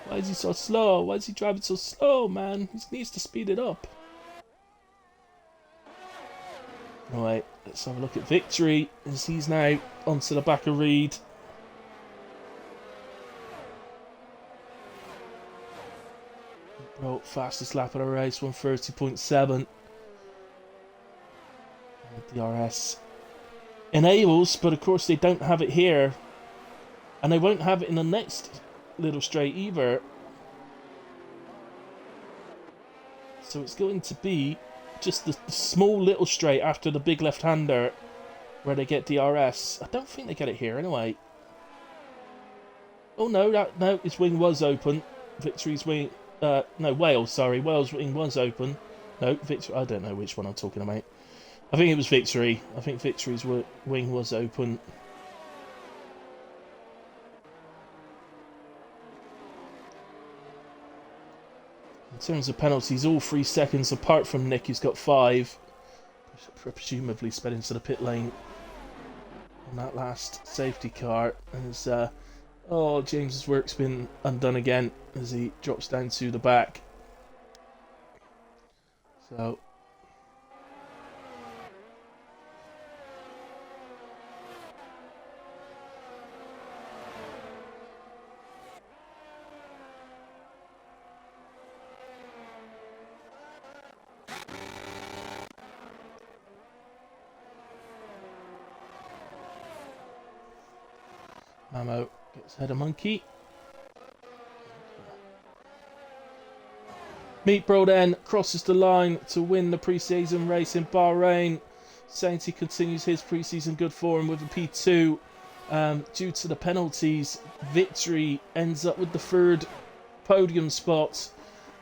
Why is he so slow? Why is he driving so slow, man? He needs to speed it up. Alright, let's have a look at Victory as he's now onto the back of Reed. Bro, fastest lap of the race, 1:30.7. DRS enables, but of course they don't have it here, and they won't have it in the next little straight either. So it's going to be just the small little straight after the big left-hander where they get DRS. I don't think they get it here anyway. Oh no, no, his wing was open. Victory's wing, no, Wales, sorry, Wales' wing was open. No, Victory, I don't know which one I'm talking about. I think it was Victory. I think Victory's wing was open. In terms of penalties, all 3 seconds apart from Nick, who's got 5. Presumably sped into the pit lane on that last safety car. As James's work's been undone again as he drops down to the back. So Mamo gets ahead of Monkey. Meatbro then crosses the line to win the pre-season race in Bahrain. Sainty continues his pre-season good form with a P2. Due to the penalties, Victory ends up with the 3rd podium spot.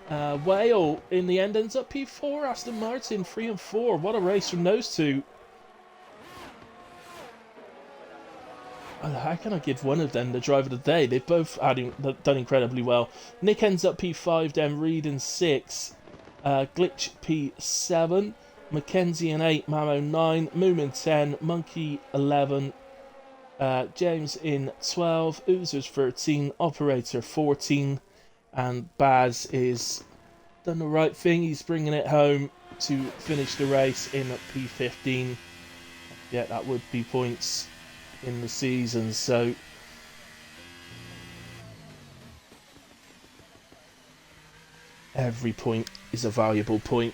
Whale in the end ends up P4. Aston Martin 3 and 4. What a race from those two. How can I give one of them the driver of the day? They've both done incredibly well. Nick ends up P5, then Reed in 6, Glitch P7, Mackenzie in 8, Mamo 9, Moom in 10, Monkey 11, James in 12, Oozers 13, Operator 14, and Baz is done the right thing. He's bringing it home to finish the race in P15. Yeah, that would be points in the season, so every point is a valuable point.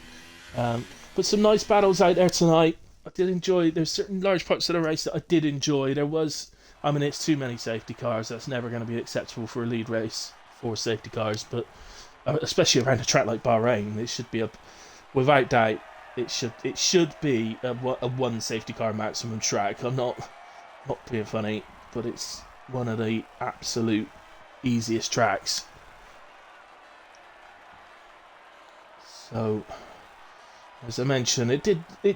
But some nice battles out there tonight. I did enjoy, there's certain large parts of the race that I did enjoy. There was, I mean, it's too many safety cars. That's never going to be acceptable for a lead race, 4 safety cars, but especially around a track like Bahrain, it should be without doubt, it should be a 1 safety car maximum track. I'm not being funny, but it's one of the absolute easiest tracks. So, as I mentioned, it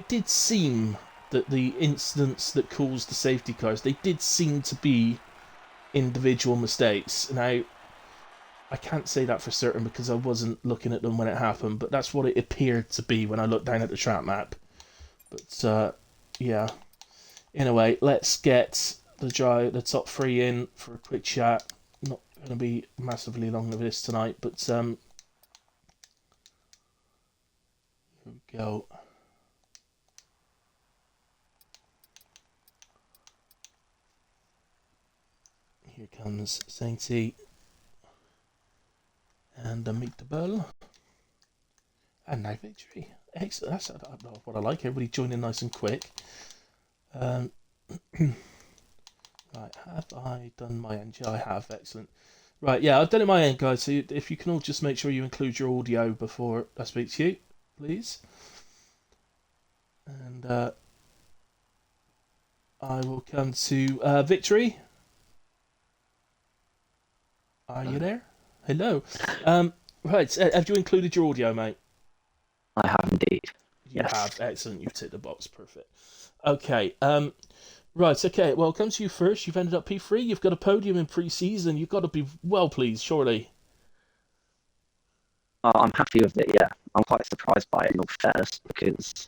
did seem that the incidents that caused the safety cars, they did seem to be individual mistakes. Now, I can't say that for certain because I wasn't looking at them when it happened, but that's what it appeared to be when I looked down at the track map. But yeah. Anyway, let's get the top three in for a quick chat. Not going to be massively long of this tonight, but here we go. Here comes Sainty and Meatball. And now Victory. Excellent. That's what I like. Everybody joining nice and quick. Right, have I done my end? Yeah, I have. Excellent. Right, yeah, I've done it my end, guys. So if you can all just make sure you include your audio before I speak to you, please. And I will come to Victory. Are you there? Hello. Right, have you included your audio, mate? I have indeed. You Yes. have. Excellent. You've ticked the box. Perfect. Okay. Right. Okay. Well, it comes to you first. You've ended up P3. You've got a podium in pre-season. You've got to be well pleased, surely. I'm happy with it, yeah. I'm quite surprised by it in all fairness because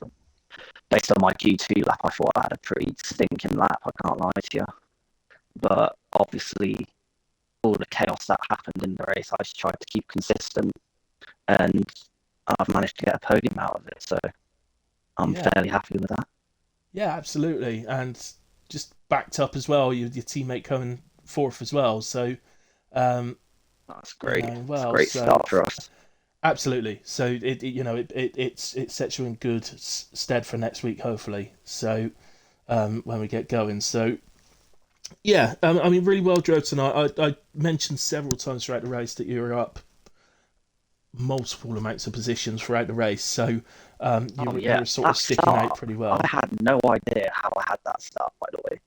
based on my Q2 lap, I thought I had a pretty stinking lap, I can't lie to you. But obviously, all the chaos that happened in the race, I just tried to keep consistent and I've managed to get a podium out of it, so I'm fairly happy with that. Yeah, absolutely. And just backed up as well, your teammate coming fourth as well. So, that's great. Well, it's a great start for us. Absolutely. So it sets you in good stead for next week, hopefully. So when we get going. So yeah, I mean, really well drove tonight. I mentioned several times throughout the race that you were up multiple amounts of positions throughout the race. So you were sort of sticking out pretty well. I had no idea how I had that start, by the way.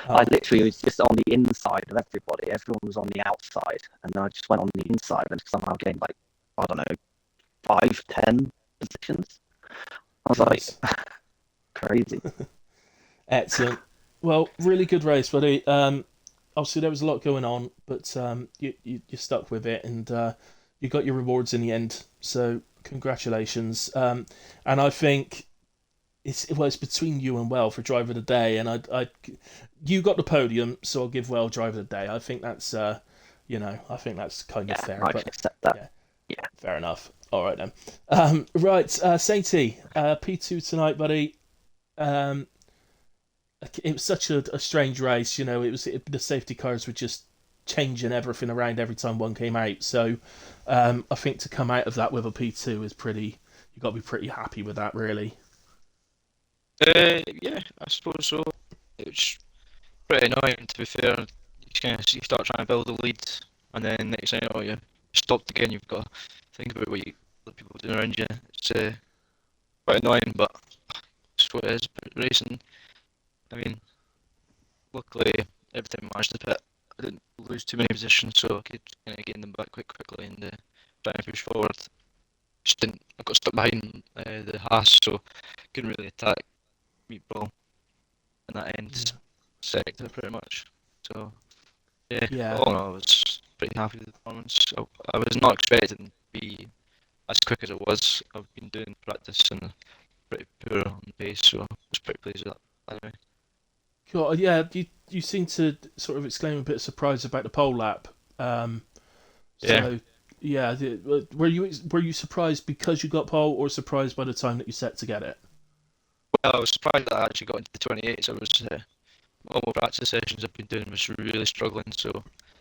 I literally was just on the inside of everybody. Everyone was on the outside, and I just went on the inside and somehow gained like, I don't know, 5-10 positions. I was like, crazy. Excellent. Well, really good race, buddy. Obviously there was a lot going on, but you stuck with it, and you got your rewards in the end. So congratulations. And I think it's between you and Well for driver of the day, and you got the podium, so I'll give Well driver of the day. I think that's I think that's kind of fair. I can accept that. Yeah, fair enough. All right then. Right, Sainty, P2 tonight, buddy. It was such a strange race, the safety cars were just changing everything around every time one came out. So I think to come out of that with a P2 is you've got to be pretty happy with that, really. Yeah, I suppose so. It's pretty annoying, to be fair. You start trying to build a lead, and then next thing you know, you're stopped again. You've got to think about what the people are doing around you. It's quite annoying, but it's what it is. But racing, I mean, luckily every time I managed to pit, I didn't lose too many positions, so I could kind of gain them back quite quickly and try and push forward. Just didn't. I got stuck behind the Haas, so couldn't really attack Meatball in that end sector pretty much. So yeah. All in all, I was pretty happy with the performance. I was not expecting to be as quick as it was. I've been doing practice and pretty poor on the pace, so I was pretty pleased with that anyway. Cool. Yeah, you seem to sort of exclaim a bit of surprise about the pole lap. So yeah, were you surprised because you got pole, or surprised by the time that you set to get it? Well, I was surprised that I actually got into the 28s. I was all my practice sessions I've been doing was really struggling. So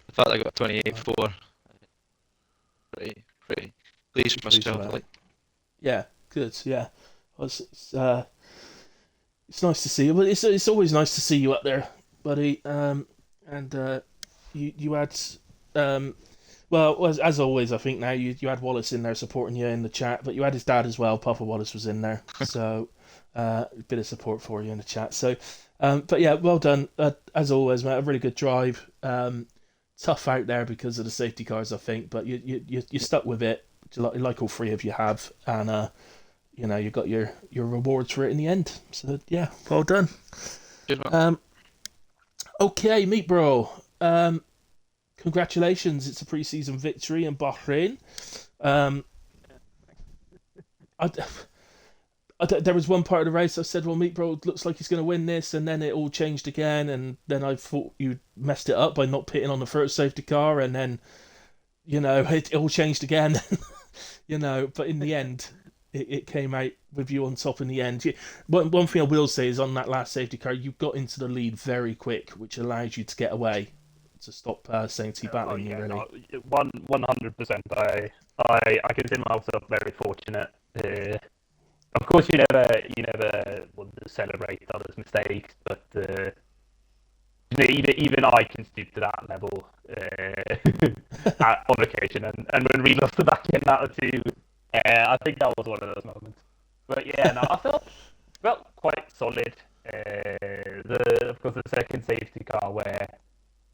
the fact that I got 28.4, pretty pleased with myself. Yeah, good. Yeah, it's nice to see you, but it's always nice to see you up there, buddy. And you had well, as always, I think now you had Wallace in there supporting you in the chat, but you had his dad as well. Papa Wallace was in there, so a bit of support for you in the chat. So, but yeah, well done as always, mate. A really good drive. Tough out there because of the safety cars, I think, but you stuck with it, like all three of you have, and you got your rewards for it in the end. So yeah, well done. Okay, Meat Bro. Congratulations, it's a pre-season victory in Bahrain. there was one part of the race I said, well, Meat Bro looks like he's going to win this, and then it all changed again, and then I thought you messed it up by not pitting on the first safety car, and then, it all changed again, but in the end, it came out with you on top in the end. One thing I will say is on that last safety car, you got into the lead very quick, which allowed you to get away, to stop Sainty battling you, really. No, 100%. I consider myself very fortunate. Of course, you never want to celebrate others' mistakes, but even I can stoop to that level on occasion. And when we lost the back end out of two, I think that was one of those moments. But yeah, no, I felt quite solid. Of course, the second safety car where,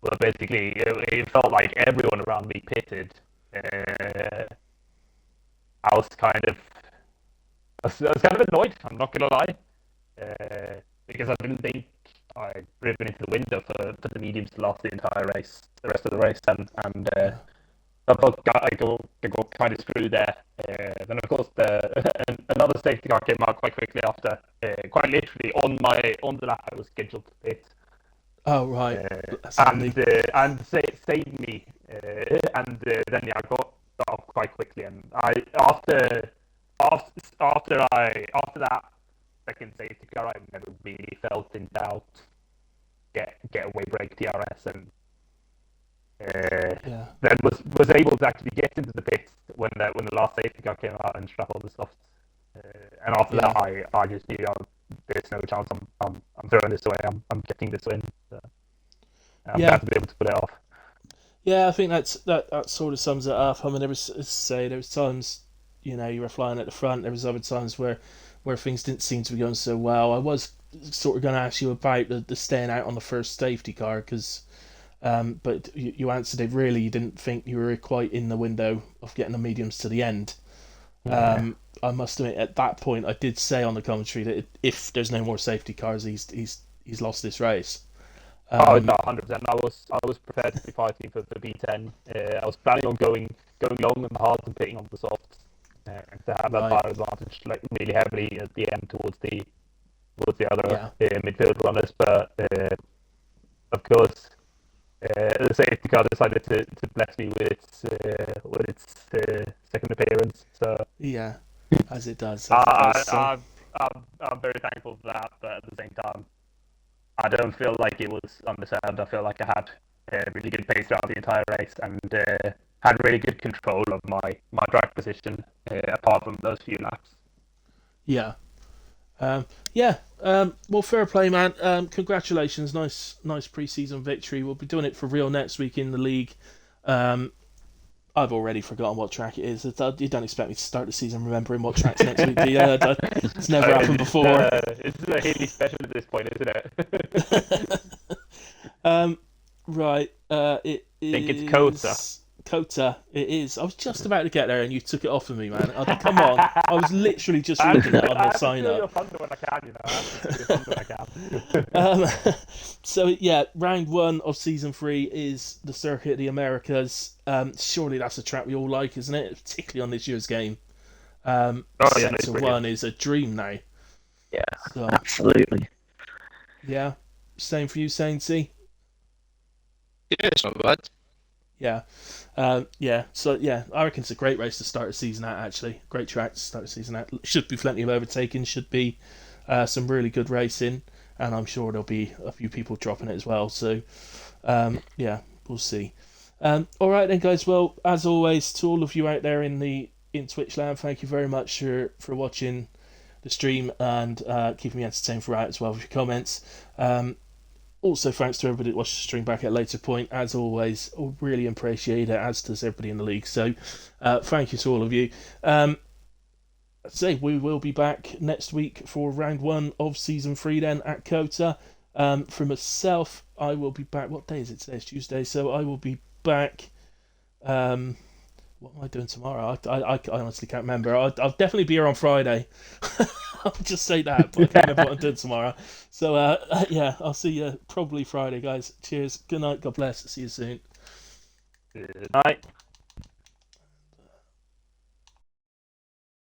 well, basically it felt like everyone around me pitted. I was kind of annoyed. I'm not gonna lie, because I didn't think I'd driven into the window for the mediums to last the entire race, the rest of the race, and I felt I got kind of screwed there. Then of course another safety car came out quite quickly after, quite literally on the lap I was scheduled to pit. Oh right, and saved me, and then I got off quite quickly, and after that second safety car, I never really felt in doubt. Get away brake DRS, and then was able to actually get into the pits when the last safety car came out and strap all the softs. And after that, I just knew there's no chance I'm throwing this away. I'm getting this win. So I'm glad to be able to pull it off. Yeah, I think that sort of sums it up. I mean, there was times, you were flying at the front. There was other times where things didn't seem to be going so well. I was sort of going to ask you about the staying out on the first safety car, because, but you answered it. Really, you didn't think you were quite in the window of getting the mediums to the end. Yeah. I must admit, at that point, I did say on the commentary that if there's no more safety cars, he's lost this race. No, 100%. I was prepared to be fighting for P10. I was planning on going long and hard and pitting on the softs, to have that fire advantage, like really heavily at the end towards the other midfield runners. But of course, the safety car decided to bless me with its second appearance. So yeah, as it does. I'm very thankful for that, but at the same time, I don't feel like it was undeserved. I feel like I had really good pace throughout the entire race, and had really good control of my drag position, apart from those few laps. Yeah. Well, fair play, man. Congratulations. Nice pre-season victory. We'll be doing it for real next week in the league. I've already forgotten what track it is. You don't expect me to start the season remembering what track's next week, do you? It's never happened before. It's really special at this point, isn't it? Right. It is... I think it's Kota. Kota, it is. I was just about to get there and you took it off of me, man. Come on. I was literally just reading it on the sign up. So, yeah, round 1 of season 3 is the Circuit of the Americas. Surely that's a track we all like, isn't it? Particularly on this year's game. Sector 1 is a dream now. Yeah, so, absolutely. Yeah. Same for you, Sainty? Yeah, it's not bad. Yeah. So I reckon it's a great race to start the season at, actually. Great track to start the season at. Should be plenty of overtaking, should be some really good racing, and I'm sure there'll be a few people dropping it as well. So, we'll see. Alright then, guys. Well, as always, to all of you out there in Twitch land, thank you very much for watching the stream and keeping me entertained throughout as well with your comments. Also, thanks to everybody that watched the stream back at a later point. As always, I really appreciate it, as does everybody in the league. So, thank you to all of you. We will be back next week for round 1 of season 3 then at Kota. For myself, I will be back. What day is it today? It's Tuesday. So, I will be back. What am I doing tomorrow? I honestly can't remember. I'll definitely be here on Friday. I'll just say that, but I can't remember what I'm doing tomorrow. So, I'll see you probably Friday, guys. Cheers. Good night. God bless. See you soon. Good night.